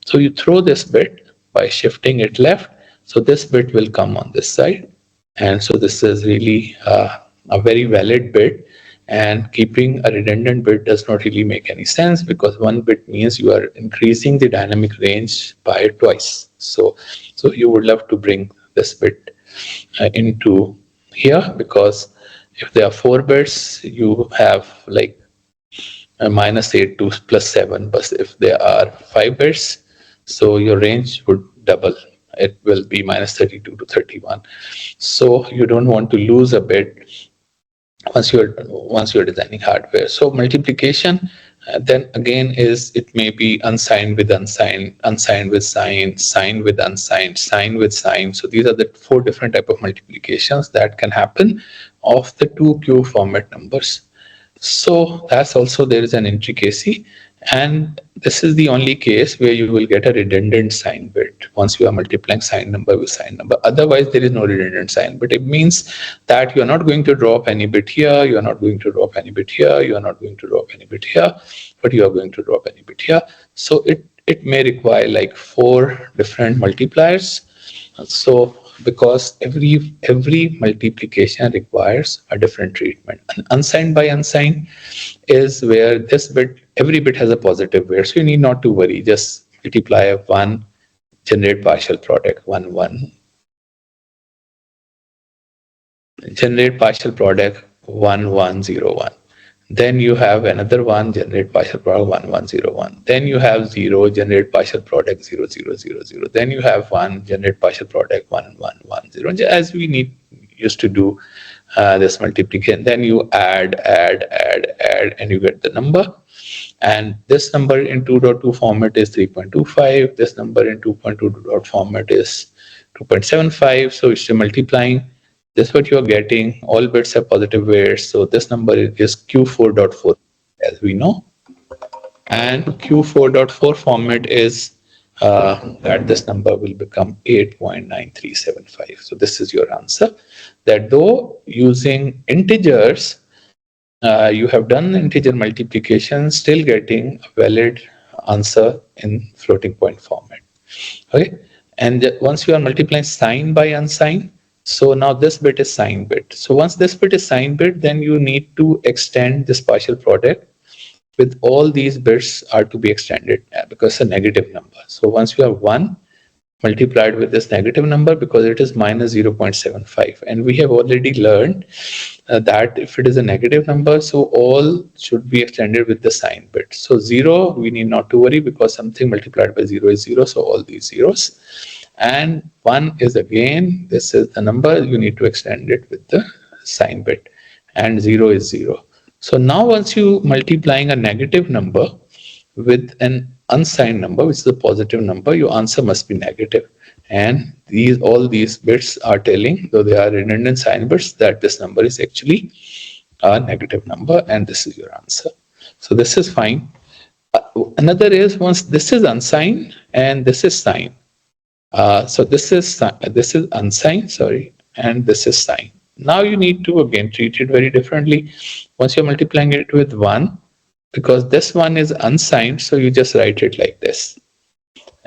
So you throw this bit by shifting it left. So this bit will come on this side. And so this is really a very valid bit. And keeping a redundant bit does not really make any sense, because one bit means you are increasing the dynamic range by twice. So you would love to bring this bit into here, because if there are 4 bits, you have like -8 to +7. But if there are 5 bits, so your range would double. It will be -32 to 31. So you don't want to lose a bit once you're designing hardware. So multiplication, then again, it may be unsigned with unsigned, unsigned with sign, signed with unsigned, signed with sign. So these are the 4 different type of multiplications that can happen of the 2 Q format numbers. So that's also, there is an intricacy, and this is the only case where you will get a redundant sign bit once you are multiplying sign number with sign number. Otherwise, there is no redundant sign bit. It means that you are not going to drop any bit here, you are not going to drop any bit here, you are not going to drop any bit here, but you are going to drop any bit here. So it may require like 4 different multipliers. So because every multiplication requires a different treatment. An unsigned by unsigned is where this bit, every bit has a positive weight, so you need not to worry. Just multiply 1, generate partial product 1 1, generate partial product 1 1 0 1. Then you have another one, generate partial product 1 1 0 1. Then you have 0, generate partial product 0 0 0 0. Then you have 1, generate partial product 1 1 1 0. As we used to do this multiplication. Then you add, and you get the number. And this number in 2.2 format is 3.25. This number in 2.2 format is 2.75. So it's multiplying. This is what you are getting. All bits have positive weights. So this number is Q4.4, as we know. And Q4.4 format is that this number will become 8.9375. So this is your answer. That though using integers, you have done integer multiplication, still getting a valid answer in floating point format. Okay. And once you are multiplying sign by unsigned, so now this bit is sign bit. So once this bit is sign bit, then you need to extend this partial product with all these bits are to be extended because it's a negative number. So once you have 1, multiplied with this negative number because it is minus 0.75. And we have already learned that if it is a negative number, so all should be extended with the sign bit. So 0, we need not to worry because something multiplied by 0 is 0, so all these zeros. And 1 is again, this is the number, you need to extend it with the sign bit, and 0 is 0. So now once you multiplying a negative number with an unsigned number, which is a positive number, your answer must be negative. And all these bits are telling, though they are redundant sign bits, that this number is actually a negative number, and this is your answer. So this is fine. Another is, once this is unsigned and this is signed. So this is unsigned, sorry, and this is signed. Now you need to again treat it very differently. Once you're multiplying it with 1, because this one is unsigned, so you just write it like this.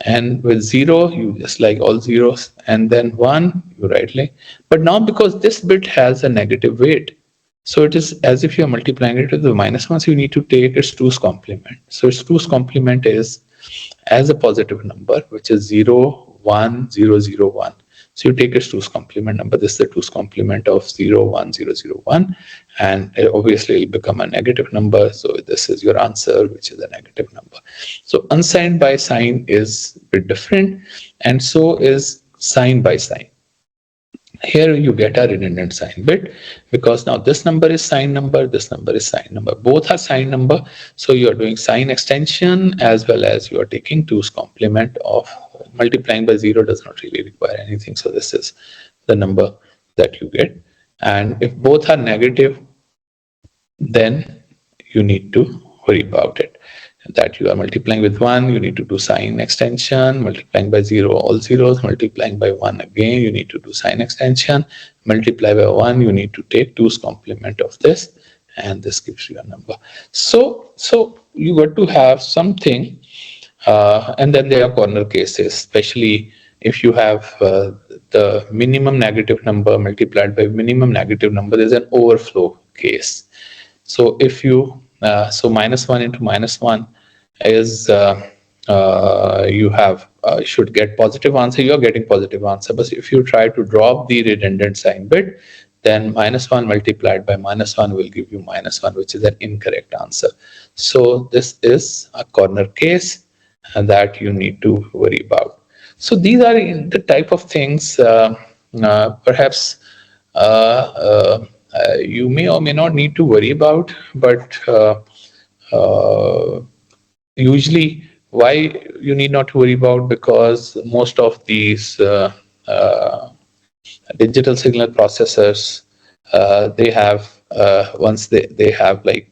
And with 0, you just like all zeros, and then 1, you write like. But now because this bit has a negative weight, so it is as if you're multiplying it with the minus 1, so you need to take its 2's complement. So its 2's complement is as a positive number, which is 0, 1, 0, 0, 1. So you take its 2's complement number. This is the 2's complement of 0, 1, 0, 0, 1. And obviously it will become a negative number. So this is your answer, which is a negative number. So unsigned by sign is a bit different. And so is sign by sign. Here you get a redundant sign bit because now this number is sign number, this number is sign number. Both are sign number. So you are doing sign extension as well as you are taking 2's complement of multiplying by 0 does not really require anything. So this is the number that you get. And if both are negative, then you need to worry about it. That you are multiplying with 1, you need to do sign extension, multiplying by 0, all zeros, multiplying by 1 again, you need to do sign extension, multiply by 1, you need to take 2's complement of this, and this gives you a number. So you got to have something, and then there are corner cases, especially if you have the minimum negative number multiplied by minimum negative number, there's an overflow case. So if you, so minus 1 into minus 1 is you have should get positive answer, you're getting positive answer. But if you try to drop the redundant sign bit, then minus 1 multiplied by minus 1 will give you minus 1, which is an incorrect answer. So this is a corner case that you need to worry about. So these are the type of things perhaps you may or may not need to worry about, but usually why you need not to worry about, because most of these digital signal processors, they have once they have, like,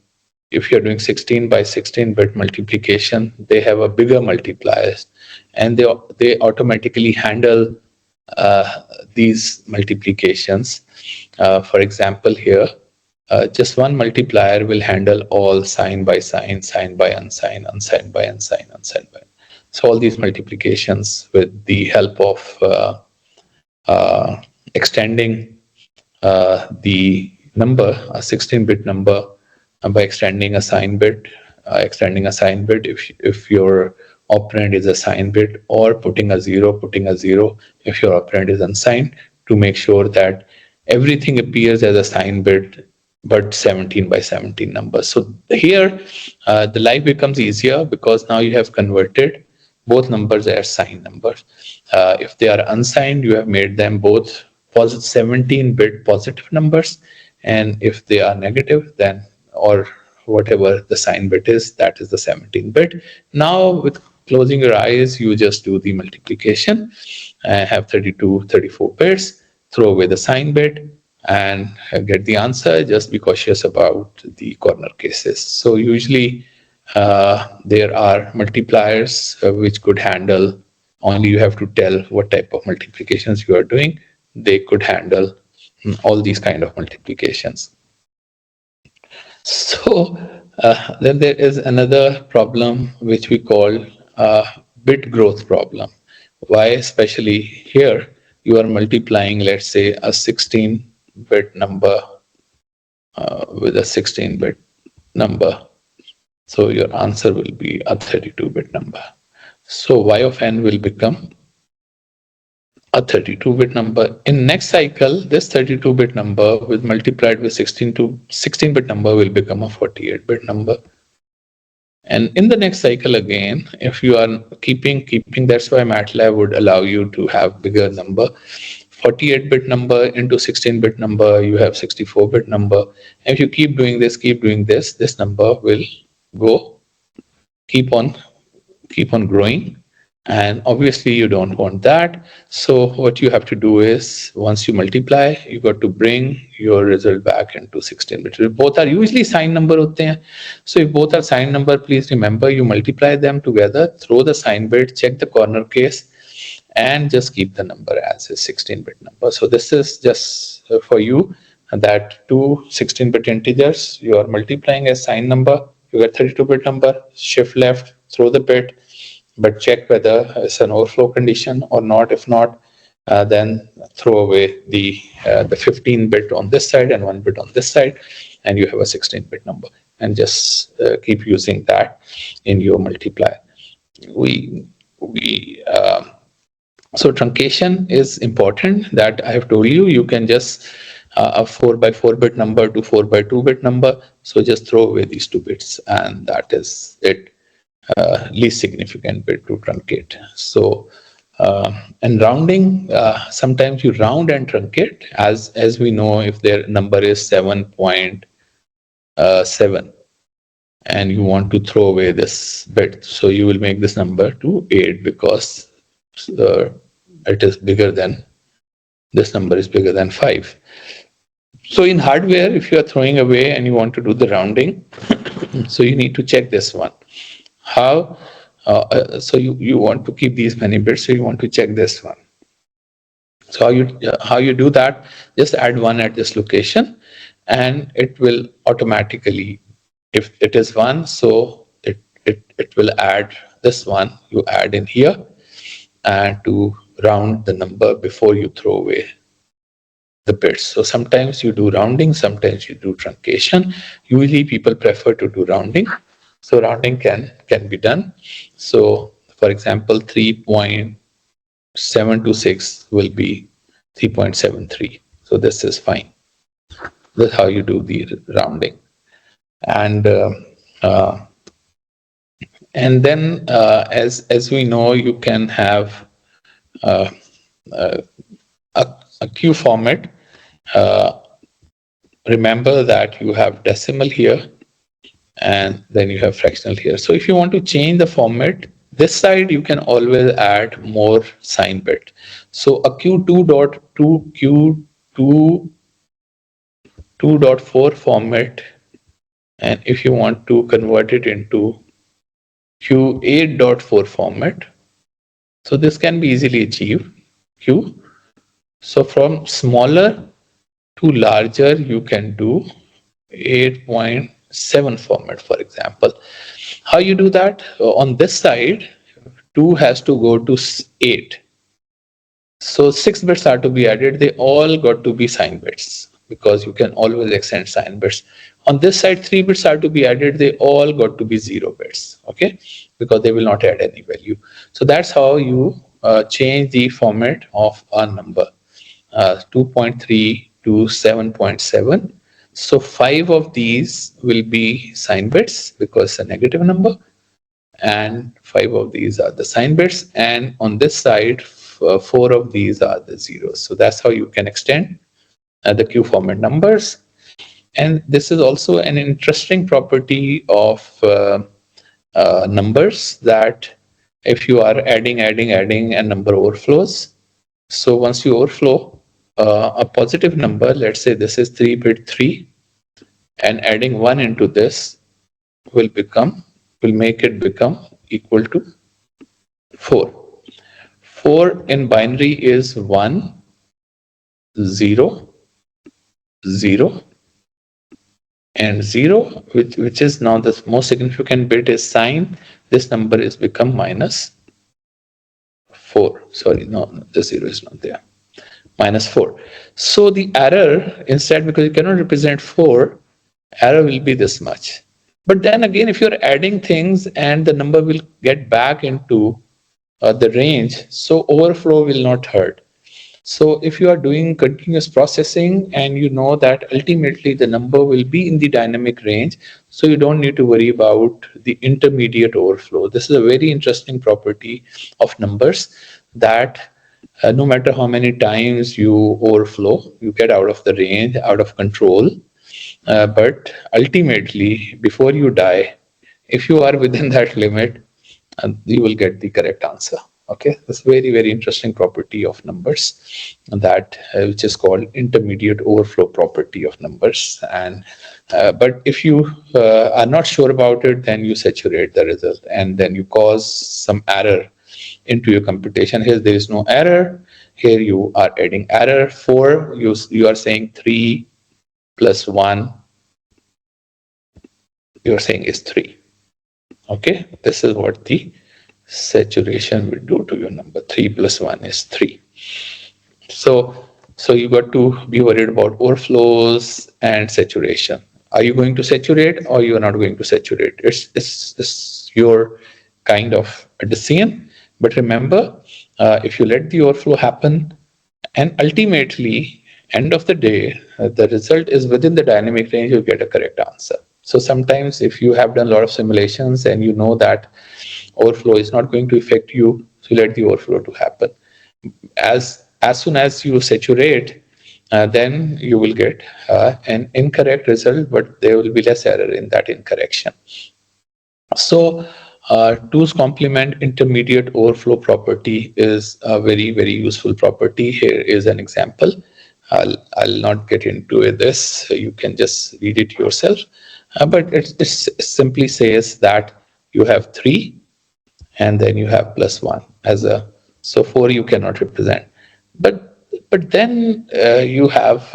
if you're doing 16 by 16 bit multiplication, they have a bigger multipliers, and they automatically handle these multiplications. For example, here just one multiplier will handle all sign by sign, sign by unsign, unsigned by unsigned, unsigned by. So all these multiplications with the help of extending the number, a 16-bit number, by extending a sign bit, if your operand is a sign bit, or putting a zero if your operand is unsigned, to make sure that everything appears as a sign bit but 17 by 17 numbers. So here the life becomes easier because now you have converted both numbers as sign numbers. If they are unsigned, you have made them both 17-bit positive numbers, and if they are negative, then, or whatever the sign bit is, that is the 17-bit. Now with closing your eyes, you just do the multiplication, have 32, 34 bits, throw away the sign bit, and get the answer. Just be cautious about the corner cases. So usually there are multipliers which could handle, only you have to tell what type of multiplications you are doing. They could handle all these kind of multiplications. So then there is another problem which we call bit growth problem. Why? Especially here, you are multiplying, let's say, a 16-bit number with a 16-bit number. So your answer will be a 32-bit number. So y of n will become a 32-bit number. In next cycle, this 32-bit number with multiplied with 16-bit number will become a 48-bit number. And in the next cycle again, if you are keeping, that's why MATLAB would allow you to have bigger number. 48-bit number into 16-bit number, you have 64-bit number. And if you keep doing this, this number will go, keep on growing. And obviously you don't want that. So what you have to do is, once you multiply, you got to bring your result back into 16-bit. Both are usually signed number hote hain. So if both are signed number, please remember you multiply them together, throw the sign bit, check the corner case, and just keep the number as a 16-bit number. So this is just for you, that two 16-bit integers you are multiplying as sign number, you get 32-bit number, shift left, throw the bit, but check whether it's an overflow condition or not. If not, then throw away the 15-bit on this side and 1 bit on this side, and you have a 16-bit number, and just keep using that in your multiplier. So truncation is important. That I have told you. You can just a 4x4-bit number to 4x2-bit number. So just throw away these 2 bits, and that is it. Least significant bit to truncate. So and rounding, sometimes you round and truncate, as we know, if their number is 7.7 and you want to throw away this bit, so you will make this number to 8 because it is bigger than, this number is bigger than 5. So in hardware, if you are throwing away and you want to do the rounding, so you need to check this one. How? So you want to keep these many bits, so you want to check this one. So how you do that? Just add 1 at this location, and it will automatically, if it is 1, so it will add this one. You add in here, and to round the number before you throw away the bits. So sometimes you do rounding, sometimes you do truncation. Usually people prefer to do rounding. So rounding can be done. So for example, 3.726 will be 3.73. So this is fine. That's how you do the rounding. And then as we know, you can have a Q format. Remember that you have decimal here, and then you have fractional here. So if you want to change the format, this side you can always add more sign bit. So a Q2.2, Q2.4 format, and if you want to convert it into Q8.4 format, so this can be easily achieved. Q. So from smaller to larger, you can do 8.7 format, for example. How you do that? On this side, 2 has to go to 8. So 6 bits are to be added. They all got to be sign bits, because you can always extend sign bits. On this side, 3 bits are to be added. They all got to be 0 bits, okay? Because they will not add any value. So that's how you change the format of a number, 2.3 to 7.7. So 5 of these will be sign bits because it's a negative number, and 5 of these are the sign bits, and on this side 4 of these are the zeros. So that's how you can extend the Q format numbers. And this is also an interesting property of numbers, that if you are adding and number overflows, so once you overflow a positive number, let's say this is 3-bit 3, and adding 1 into this will make it become equal to 4. 4 in binary is 1, 0, 0, and 0, which is now the most significant bit is sign. This number is become -4. Sorry, no, the 0 is not there. -4. So the error, instead, because you cannot represent 4, error will be this much. But then again, if you're adding things and the number will get back into the range, so overflow will not hurt. So if you are doing continuous processing and you know that ultimately the number will be in the dynamic range, so you don't need to worry about the intermediate overflow. This is a very interesting property of numbers, that no matter how many times you overflow, you get out of the range, out of control. But ultimately, before you die, if you are within that limit, you will get the correct answer. Okay, that's very, very interesting property of numbers, that which is called intermediate overflow property of numbers. And but if you are not sure about it, then you saturate the result and then you cause some error into your computation. Here there is no error. Here you are adding error. 4, you are saying 3 plus 1, you are saying is 3. Okay, this is what the saturation will do to your number. 3 plus 1 is 3. So you got to be worried about overflows and saturation. Are you going to saturate or you are not going to saturate? It's your kind of a decision. But remember, if you let the overflow happen, and ultimately, end of the day, the result is within the dynamic range, you get a correct answer. So sometimes if you have done a lot of simulations and you know that overflow is not going to affect you, so you let the overflow to happen. As soon as you saturate, then you will get an incorrect result, but there will be less error in that incorrection. So 2's complement intermediate overflow property is a very, very useful property. Here is an example. I'll not get into this. You can just read it yourself. But it simply says that you have 3 and then you have plus 1 as a, so 4 you cannot represent. But then you have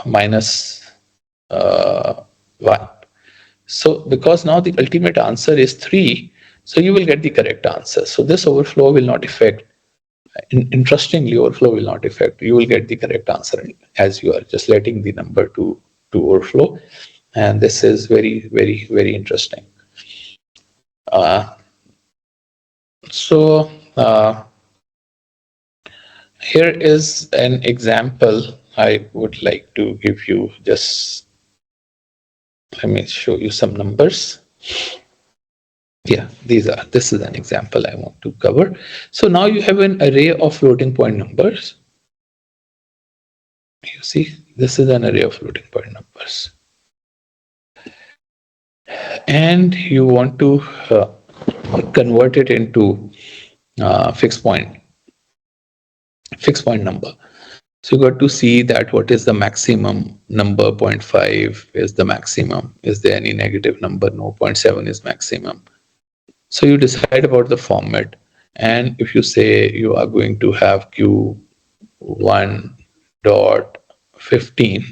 minus 1. So because now the ultimate answer is 3, so you will get the correct answer. So this overflow will not affect, interestingly, overflow will not affect. You will get the correct answer as you are just letting the number to overflow. And this is very, very, very interesting. So here is an example I would like to give you. Just let me show you some numbers. Yeah, this is an example I want to cover. So now you have an array of floating point numbers. You see, this is an array of floating point numbers. And you want to convert it into fixed point number. So you got to see that what is the maximum number. 0.5 is the maximum. Is there any negative number? No. 0.7 is maximum. So you decide about the format. And if you say you are going to have Q1.15,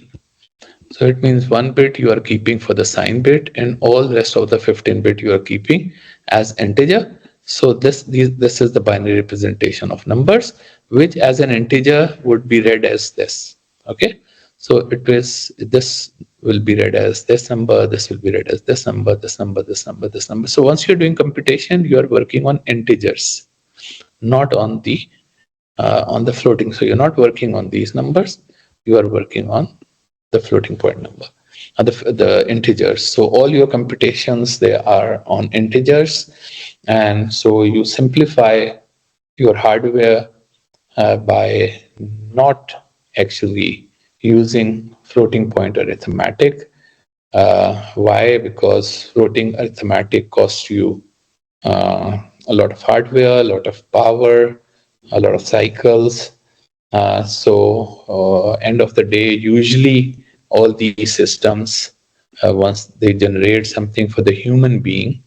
so it means 1 bit you are keeping for the sign bit and all the rest of the 15 bit you are keeping as integer. So this is the binary representation of numbers, which as an integer would be read as this. Okay, so this will be read as this number, this will be read as this number, this number, this number, this number. So once you're doing computation, you are working on integers, not on the floating. So you're not working on these numbers, you are working on the floating point number, the integers. So all your computations, they are on integers. And so you simplify your hardware by not actually using floating point arithmetic. Why? Because floating arithmetic costs you a lot of hardware, a lot of power, a lot of cycles. So end of the day, usually all these systems, once they generate something for the human being,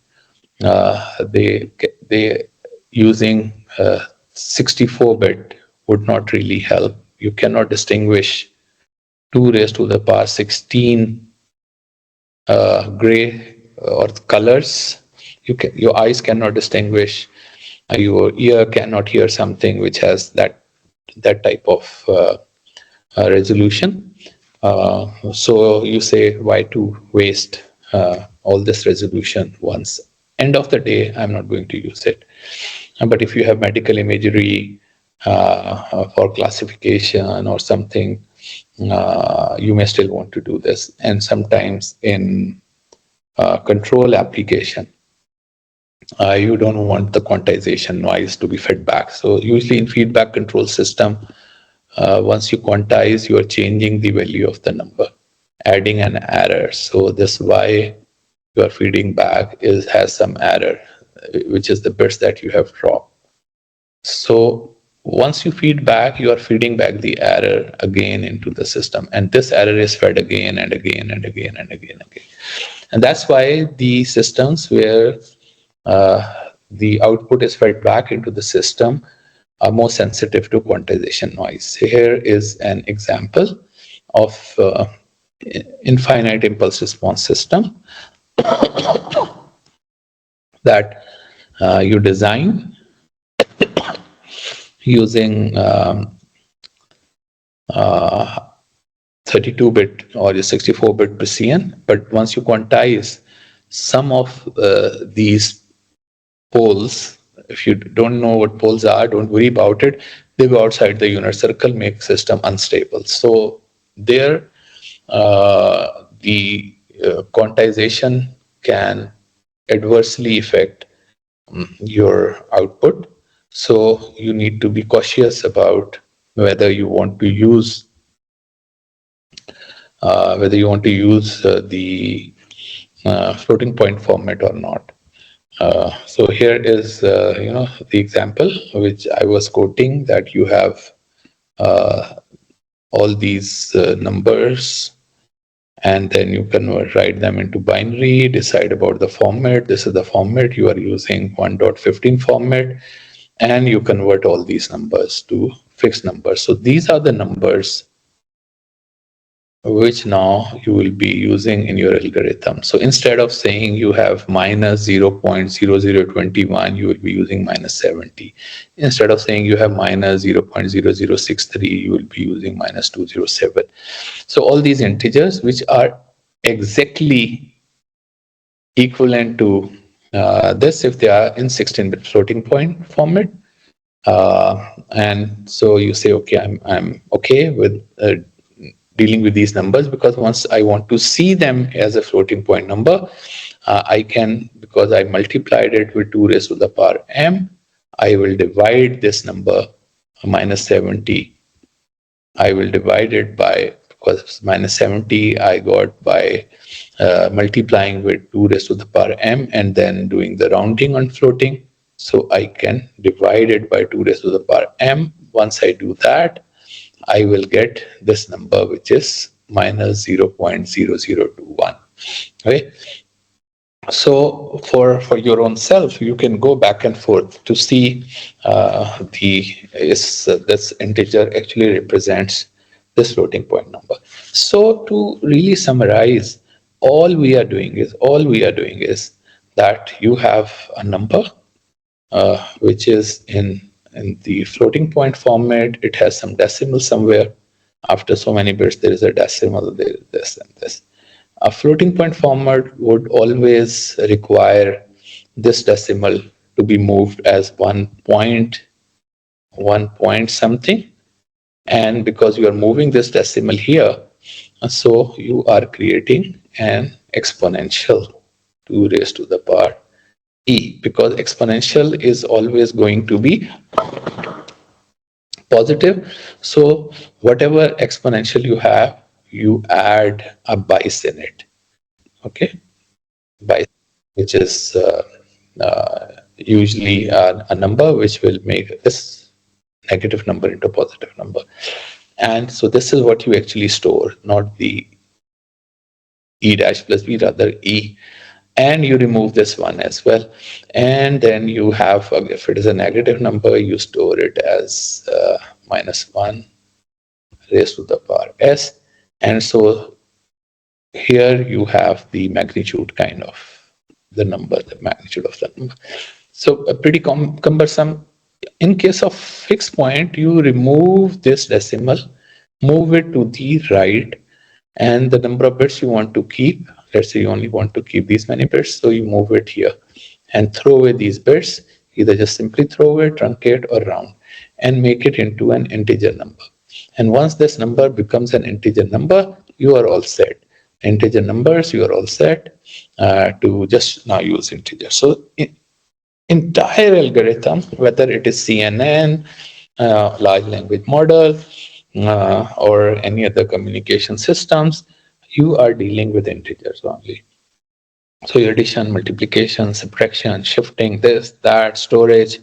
they using 64-bit would not really help. You cannot distinguish 2 raised to the power 16 gray or colors. Your eyes cannot distinguish. Your ear cannot hear something which has that type of resolution. So you say, why to waste all this resolution once? End of the day, I'm not going to use it. But if you have medical imagery for classification or something, you may still want to do this. And sometimes in control application, you don't want the quantization noise to be fed back. So usually in feedback control system, once you quantize, you are changing the value of the number, adding an error. So this Y you are feeding back has some error, which is the bits that you have dropped. So once you feed back, you are feeding back the error again into the system. And this error is fed again and again and again and again and again. And that's why the systems where the output is fed back into the system are more sensitive to quantization noise. Here is an example of infinite impulse response system that you design using 32-bit or 64-bit precision. But once you quantize some of these poles, if you don't know what poles are, don't worry about it. They go outside the unit circle, make system unstable. So there, the quantization can adversely affect your output. So you need to be cautious about whether you want to use the floating point format or not. So here is the example which I was quoting, that you have all these numbers, and then you write them into binary, decide about the format. This is the format you are using, 1.15 format, and you convert all these numbers to fixed numbers. So these are the numbers which now you will be using in your algorithm. So instead of saying you have minus 0.0021, you will be using minus 70. Instead of saying you have minus 0.0063, you will be using minus 207. So all these integers, which are exactly equivalent to this if they are in 16-bit floating point format. And so you say, okay, I'm okay with dealing with these numbers, because once I want to see them as a floating point number, I can, because I multiplied it with 2 raised to the power m, I will divide this number minus 70. I will divide it by, because minus 70 I got by multiplying with 2 raised to the power m and then doing the rounding on floating. So I can divide it by 2 raised to the power m. Once I do that, I will get this number, which is minus 0.0021. Okay. So for your own self, you can go back and forth to see this integer actually represents this floating point number. So to really summarize, all we are doing is that you have a number which is in the floating point format. It has some decimal somewhere. After so many bits, there is a decimal, there is this and this. A floating point format would always require this decimal to be moved as 1 point something. And because you are moving this decimal here, so you are creating an exponential 2 raised to the power e, because exponential is always going to be positive. So whatever exponential you have, you add a bias in it. Okay, bias, which is usually a number which will make this negative number into a positive number. And so this is what you actually store, not the e dash plus b, rather e. And you remove this one as well. And then you have, if it is a negative number, you store it as minus 1 raised to the power s. And so here you have the magnitude kind of the number, the magnitude of the number. So pretty cumbersome. In case of fixed point, you remove this decimal, move it to the right, and the number of bits you want to keep, let's say you only want to keep these many bits, so you move it here and throw away these bits. Either just simply throw it, truncate, or round, and make it into an integer number. And once this number becomes an integer number, you are all set. Integer numbers, you are all set to just now use integer. So entire algorithm, whether it is CNN, large language model, or any other communication systems, you are dealing with integers only. So your addition, multiplication, subtraction, shifting, this, that, storage,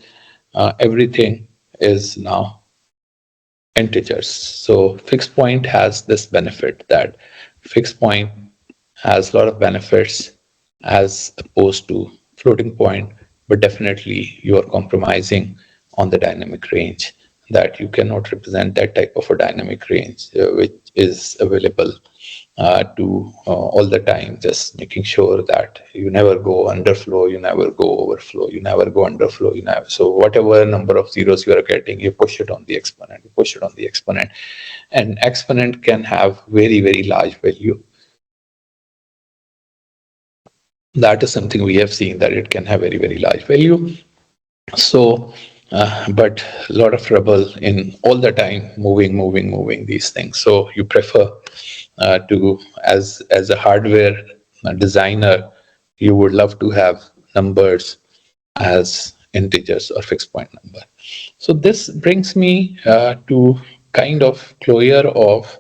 everything is now integers. So fixed point has this benefit that fixed point has a lot of benefits as opposed to floating point, but definitely you are compromising on the dynamic range, that you cannot represent that type of a dynamic range which is available to all the time, just making sure that you never go underflow, you never go overflow, you never go underflow, you never. So whatever number of zeros you are getting, you push it on the exponent, you push it on the exponent, and exponent can have very, very large value. That is something we have seen, that it can have very, very large value. So, but a lot of trouble in all the time moving these things. So you prefer to, as a hardware designer, you would love to have numbers as integers or fixed point number. So this brings me to kind of closure of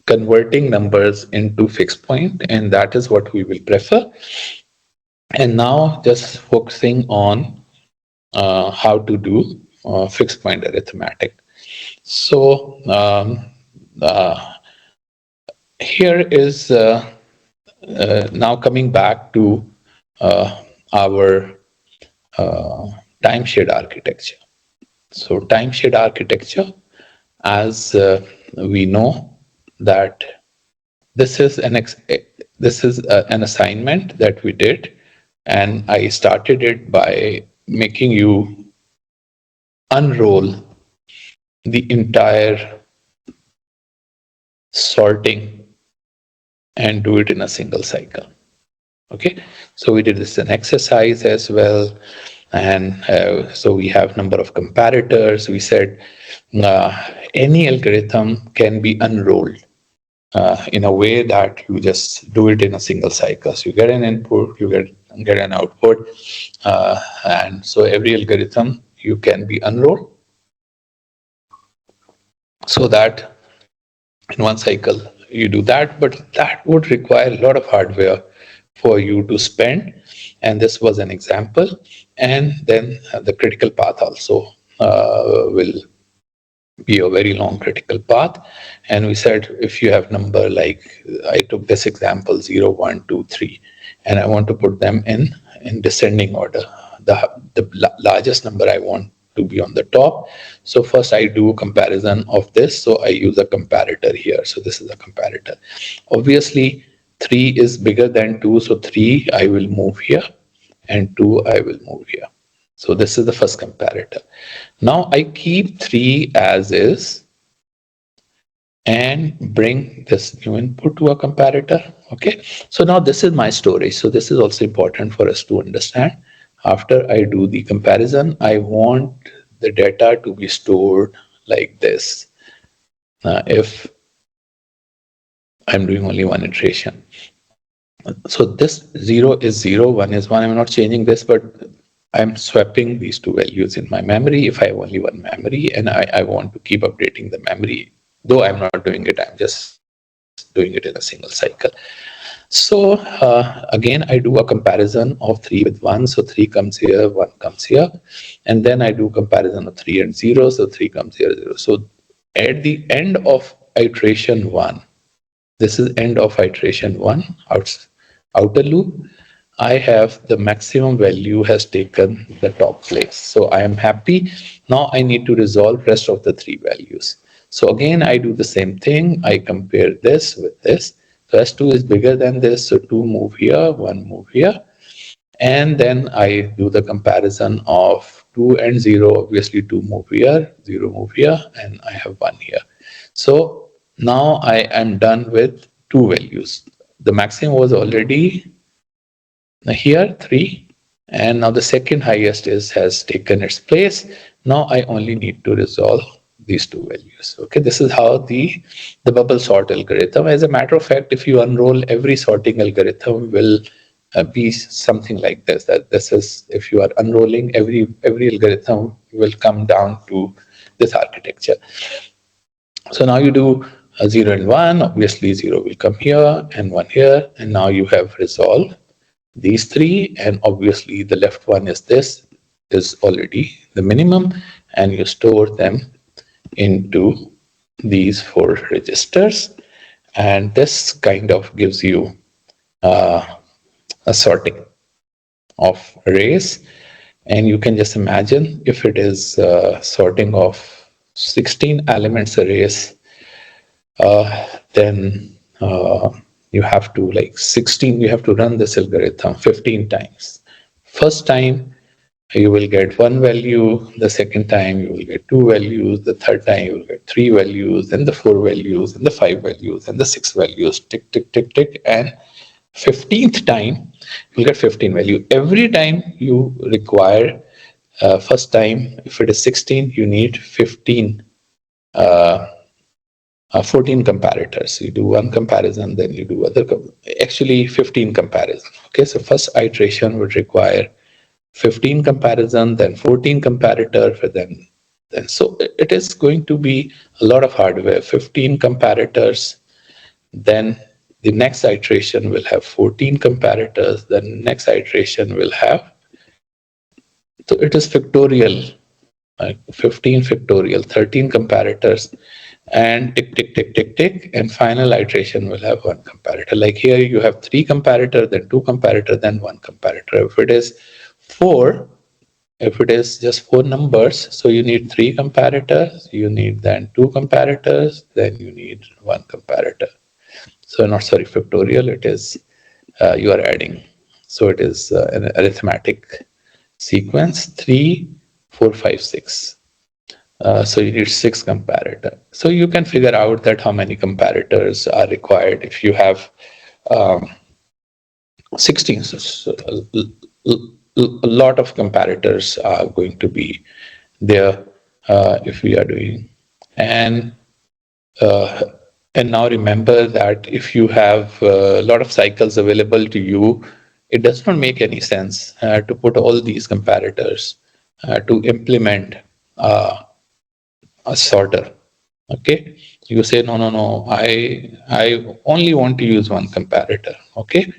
converting numbers into fixed point, and that is what we will prefer. And now just focusing on how to do fixed point arithmetic. So here is now coming back to our time-shared architecture. So time-shared architecture, as we know that this is an assignment that we did, and I started it by making you unroll the entire sorting and do it in a single cycle. Okay, so we did this an exercise as well, and so we have number of comparators. We said any algorithm can be unrolled in a way that you just do it in a single cycle. So you get an input, you get an output, and so every algorithm you can be unrolled, so that in one cycle you do that. But that would require a lot of hardware for you to spend, and this was an example. And then the critical path also will be a very long critical path. And we said, if you have number, like I took this example 0, 1, 2, 3, and I want to put them in descending order. The largest number I want to be on the top. So first I do a comparison of this. So I use a comparator here. So this is a comparator. Obviously 3 is bigger than 2. So 3 I will move here, and 2 I will move here. So this is the first comparator. Now I keep 3 as is and bring this new input to a comparator. Okay, so now this is my storage. So this is also important for us to understand. After I do the comparison, I want the data to be stored like this. If I'm doing only one iteration. So this 0 is 0, 1 is 1. I'm not changing this, but I'm swapping these two values in my memory if I have only one memory, and I want to keep updating the memory. Though I'm not doing it, I'm just doing it in a single cycle. So again, I do a comparison of 3 with 1. So 3 comes here, 1 comes here. And then I do comparison of 3 and 0. So 3 comes here, 0. So at the end of iteration 1, this is end of iteration 1, outer loop, I have the maximum value has taken the top place. So I am happy. Now I need to resolve rest of the 3 values. So again, I do the same thing. I compare this with this. So S2 is bigger than this. So 2 move here, 1 move here. And then I do the comparison of 2 and 0. Obviously 2 move here, 0 move here, and I have 1 here. So now I am done with 2 values. The maximum was already here, 3. And now the second highest has taken its place. Now I only need to resolve these two values. Okay, this is how the bubble sort algorithm. As a matter of fact, if you unroll, every sorting algorithm will be something like this. That this is, if you are unrolling, every algorithm will come down to this architecture. So now you do 0 and 1. Obviously, 0 will come here and 1 here, and now you have resolved these three, and obviously the left one is this, is already the minimum, and you store them into these 4 registers, and this kind of gives you a sorting of arrays. And you can just imagine if it is sorting of 16 elements arrays, then you have to, like 16, you have to run this algorithm 15 times. First time you will get 1 value, the second time you will get 2 values, the third time you will get 3 values, then the 4 values, and the 5 values, and the 6 values, tick, tick, tick, tick, and 15th time you'll get 15 value. Every time you require, first time, if it is 16, you need 15 14 comparators. You do one comparison, then you do actually 15 comparison. Okay, so first iteration would require 15 comparison, then 14 comparator, then so it is going to be a lot of hardware. 15 comparators, then the next iteration will have 14 comparators, then next iteration will have, so it is factorial, 15 factorial, 13 comparators, and tick, tick, tick, tick, tick, and final iteration will have 1 comparator. Like here you have 3 comparator, then 2 comparator, then 1 comparator. If it is 4, if it is just 4 numbers, so you need 3 comparators, you need then 2 comparators, then you need 1 comparator. So not, sorry, factorial, it is, you are adding. So it is an arithmetic sequence, 3, 4, 5, 6. So you need 6 comparator. So you can figure out that how many comparators are required if you have 16. So a lot of comparators are going to be there if we are doing. And now remember that if you have a lot of cycles available to you, it does not make any sense to put all these comparators to implement a sorter. Okay, you say no, I only want to use 1 comparator. Okay,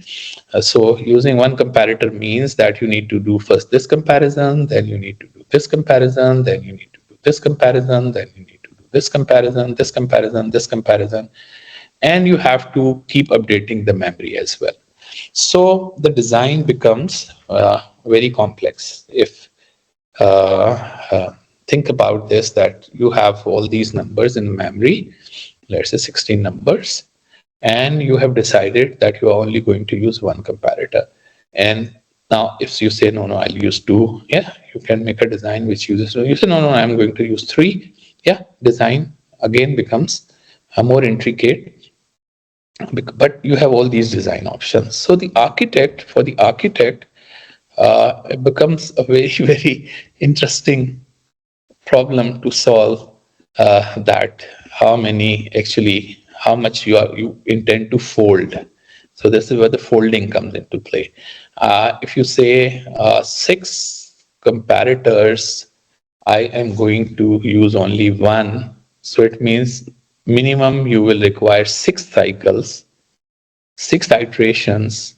so using 1 comparator means that you need to do first this comparison, then you need to do this comparison, then you need to do this comparison, then you need to do this comparison, this comparison, this comparison, and you have to keep updating the memory as well. So the design becomes very complex. If think about this, that you have all these numbers in memory, let's say 16 numbers, and you have decided that you are only going to use 1 comparator. And now if you say no, I'll use 2, yeah, you can make a design which uses 2. You say no, I'm going to use 3, yeah, design again becomes more intricate, but you have all these design options. So the architect, for the architect, it becomes a very, very interesting problem to solve, that how much you intend to fold. So this is where the folding comes into play. If you say 6 comparators, I am going to use only 1. So it means minimum you will require 6 cycles, 6 iterations,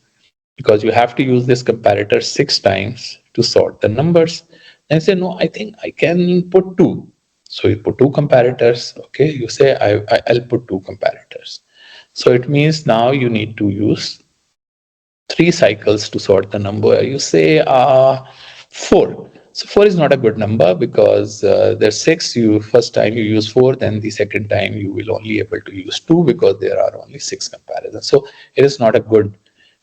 because you have to use this comparator 6 times to sort the numbers. And say, no, I think I can put 2. So you put 2 comparators. Okay, you say, I'll put 2 comparators. So it means now you need to use 3 cycles to sort the number. You say 4. So 4 is not a good number because there's 6. You first time you use 4, then the second time you will only able to use 2 because there are only 6 comparisons. So it is not a good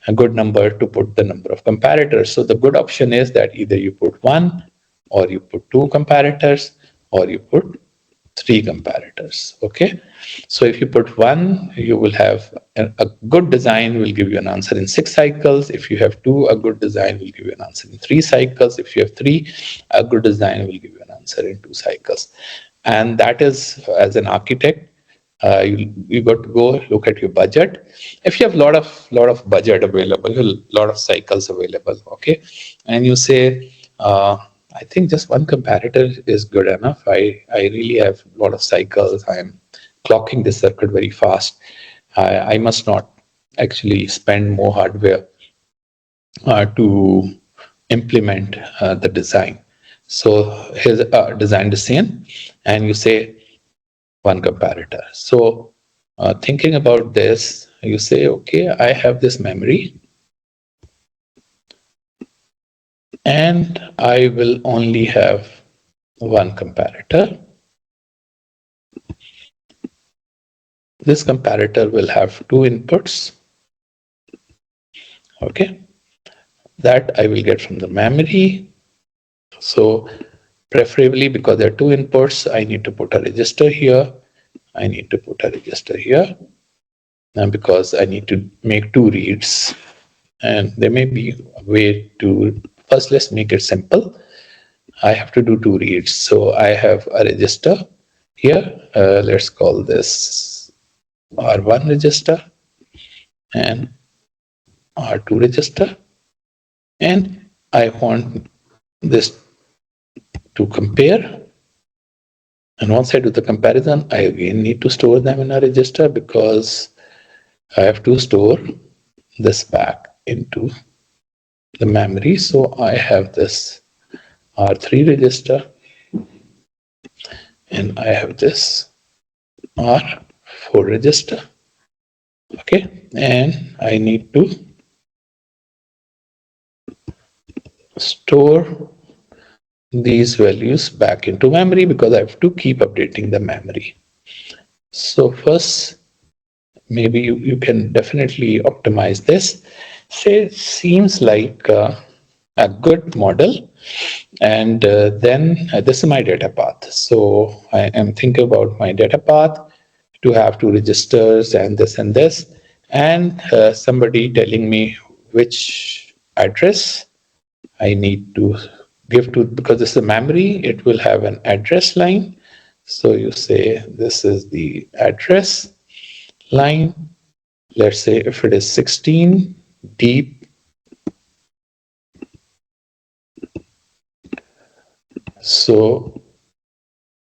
number to put the number of comparators. So the good option is that either you put 1, or you put 2 comparators, or you put 3 comparators. Okay, so if you put 1, you will have a good design will give you an answer in 6 cycles. If you have 2, a good design will give you an answer in 3 cycles. If you have 3, a good design will give you an answer in 2 cycles. And that is, as an architect, you got to go look at your budget. If you have lot of budget available, a lot of cycles available, okay, and you say, I think just one comparator is good enough. I really have a lot of cycles. I am clocking this circuit very fast. I must not actually spend more hardware to implement the design. So here's design decision, and you say one comparator. So thinking about this, you say, okay, I have this memory, and I will only have one comparator. This comparator will have 2 inputs. Okay, that I will get from the memory. So preferably, because there are 2 inputs, I need to put a register here. I need to put a register here. And because I need to make 2 reads, and there may be a way to, first let's make it simple. I have to do 2 reads. So I have a register here. Let's call this R1 register and R2 register. And I want this to compare. And once I do the comparison, I again need to store them in a register because I have to store this back into the memory. So I have this R3 register and I have this R4 register. Okay, and I need to store these values back into memory because I have to keep updating the memory. So first, maybe you can definitely optimize this. Say, seems like a good model. And then this is my data path. So I am thinking about my data path to have 2 registers and this and this. And somebody telling me which address I need to give to, because this is a memory, it will have an address line. So you say this is the address line. Let's say if it is 16 deep, so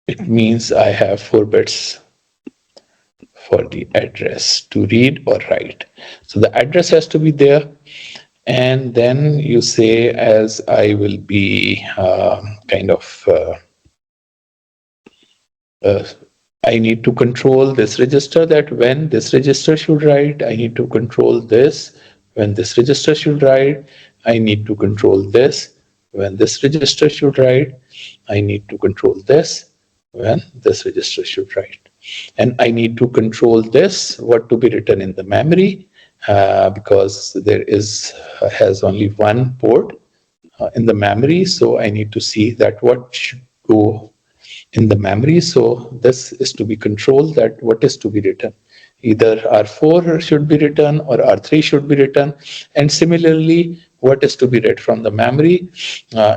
it means I have 4 bits for the address to read or write. So the address has to be there. And then you say, as I will be I need to control this register, that when this register should write, I need to control this. When this register should write, I need to control this. When this register should write, I need to control this. When this register should write. And I need to control this, what to be written in the memory, because there has only one port in the memory. So I need to see that what should go in the memory. So this is to be controlled, that what is to be written. Either R4 should be written or R3 should be written. And similarly, what is to be read from the memory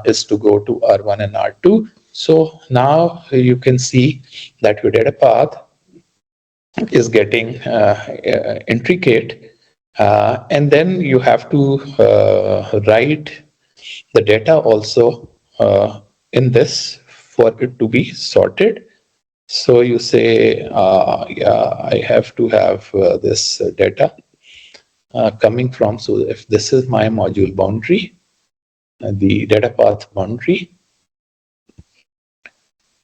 is to go to R1 and R2. So now you can see that your data path is getting intricate. And then you have to write the data also in this for it to be sorted. So you say, yeah, I have to have this data coming from, so if this is my module boundary, the data path boundary,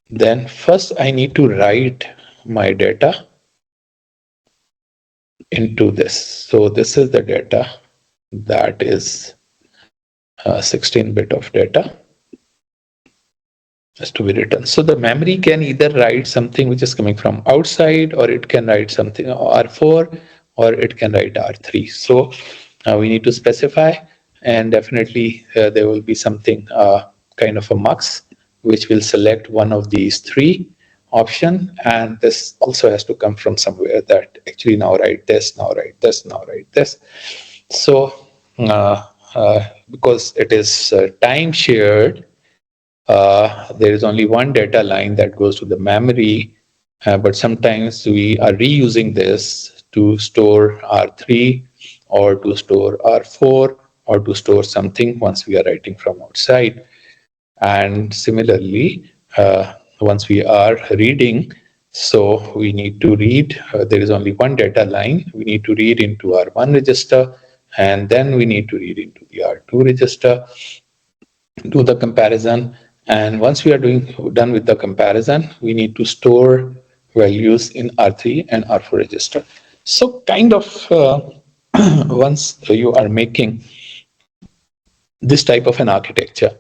then first I need to write my data into this. So this is the data, that is 16-bit of data has to be written. So the memory can either write something which is coming from outside, or it can write something R4, or it can write R3. So we need to specify, and definitely there will be something kind of a mux which will select one of these 3 option, and this also has to come from somewhere, that actually now write this, now write this, now write this. So because it is time shared, there is only one data line that goes to the memory, but sometimes we are reusing this to store R3 or to store R4 or to store something once we are writing from outside. And similarly, once we are reading, so we need to read, there is only one data line, we need to read into R1 register, and then we need to read into the R2 register, do the comparison. And once we are done with the comparison, we need to store values in R3 and R4 register. So kind of once you are making this type of an architecture,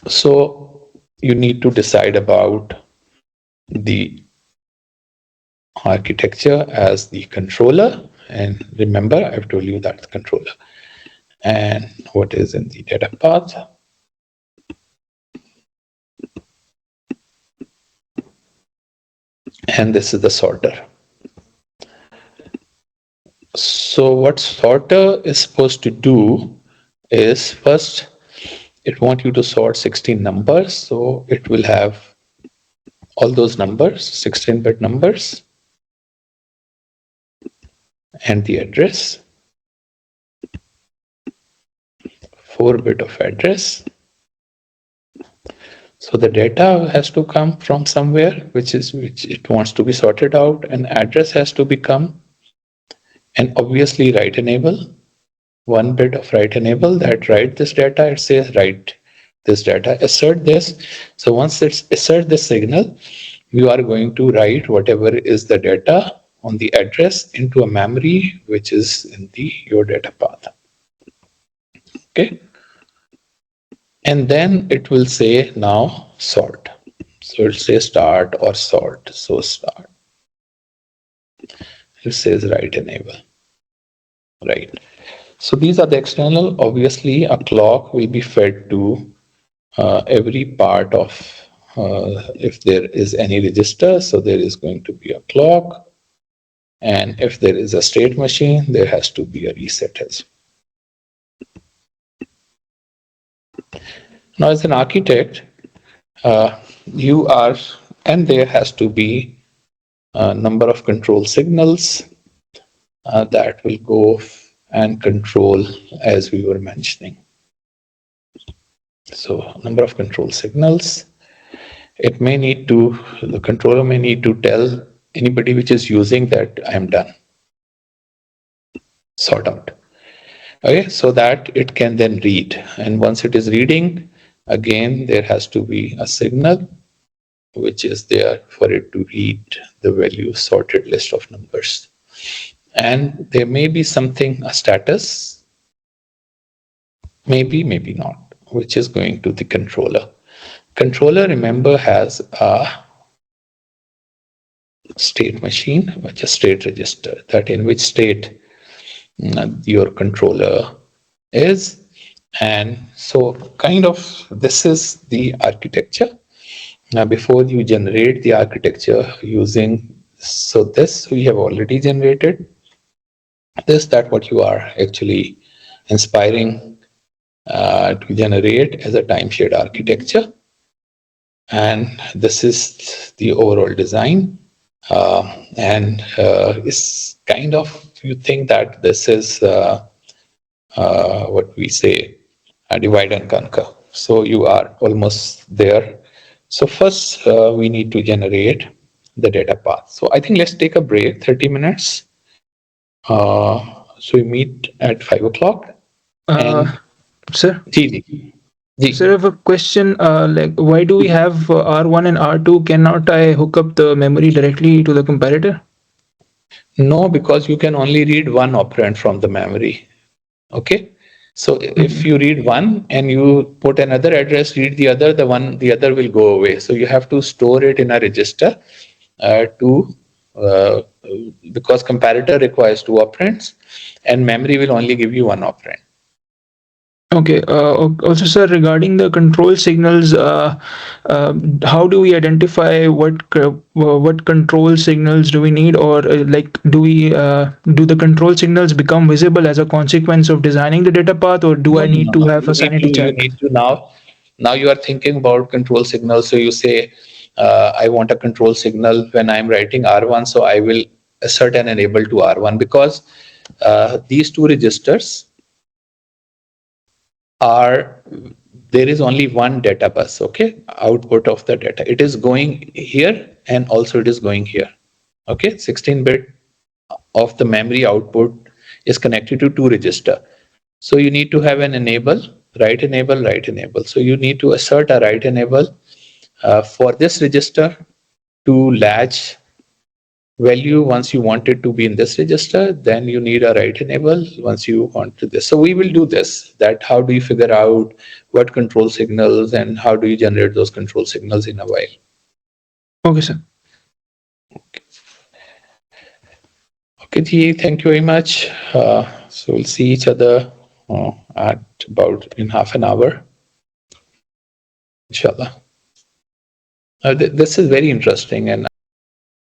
so you need to decide about the architecture as the controller. And remember, I've told you that's controller. And what is in the data path? And this is the sorter. So what sorter is supposed to do is, first, it wants you to sort 16 numbers. So it will have all those numbers, 16-bit numbers, and the address, 4-bit of address. So the data has to come from somewhere, which it wants to be sorted out, and address has to become, and obviously write enable, 1 bit of write enable, that write this data, it says write this data, assert this. So once it's assert this signal, you are going to write whatever is the data on the address into a memory which is in your data path. Okay. And then it will say now sort. So it'll say start or sort. So start. It says write enable. Right. So these are the external. Obviously, a clock will be fed to every part of, if there is any register, so there is going to be a clock. And if there is a state machine, there has to be a reset as well. Now, as an architect, you are, and there has to be a number of control signals that will go and control, as we were mentioning. So, number of control signals. It may need to, the controller may need to tell anybody which is using that I am done. Sort out. Okay, so that it can then read. And once it is reading, again, there has to be a signal which is there for it to read the value sorted list of numbers. And there may be something, a status, maybe not, which is going to the controller. Controller, remember, has a state machine, which is state register, that in which state your controller is. And so kind of this is the architecture. Now, before you generate the architecture using, so this we have already generated. This, that what you are actually inspiring to generate as a time shared architecture. And this is the overall design. And it's kind of, you think that this is what we say, divide and conquer. So you are almost there. So first we need to generate the data path. So I think let's take a break, 30 minutes. So we meet at 5 o'clock. Sir? Ji. Sir, I have a question. Like, why do we have R1 and R2? Cannot I hook up the memory directly to the comparator? No, because you can only read one operand from the memory. Okay. So if you read one and you put another address, read the other, the other will go away. So you have to store it in a register because comparator requires 2 operands and memory will only give you 1 operand. Okay. Also, sir, regarding the control signals, how do we identify what control signals do we need, or like do the control signals become visible as a consequence of designing the data path, or do No, I no, need no, to no. have a sanity You check? need to now. Now you are thinking about control signals. So you say, I want a control signal when I'm writing R1. So I will assert and enable to R1 because these two registers are, there is only one data bus, okay, output of the data. It is going here and also it is going here. Okay, 16-bit of the memory output is connected to two register. So you need to have an enable, write enable, write enable. So you need to assert a write enable for this register to latch value once you want it to be in this register, then you need a write enable once you want to this. So we will do this, that how do you figure out what control signals and how do you generate those control signals in a while. Okay, sir. Okay, Ji, thank you very much. So we'll see each other at about in half an hour, inshallah. This is very interesting, and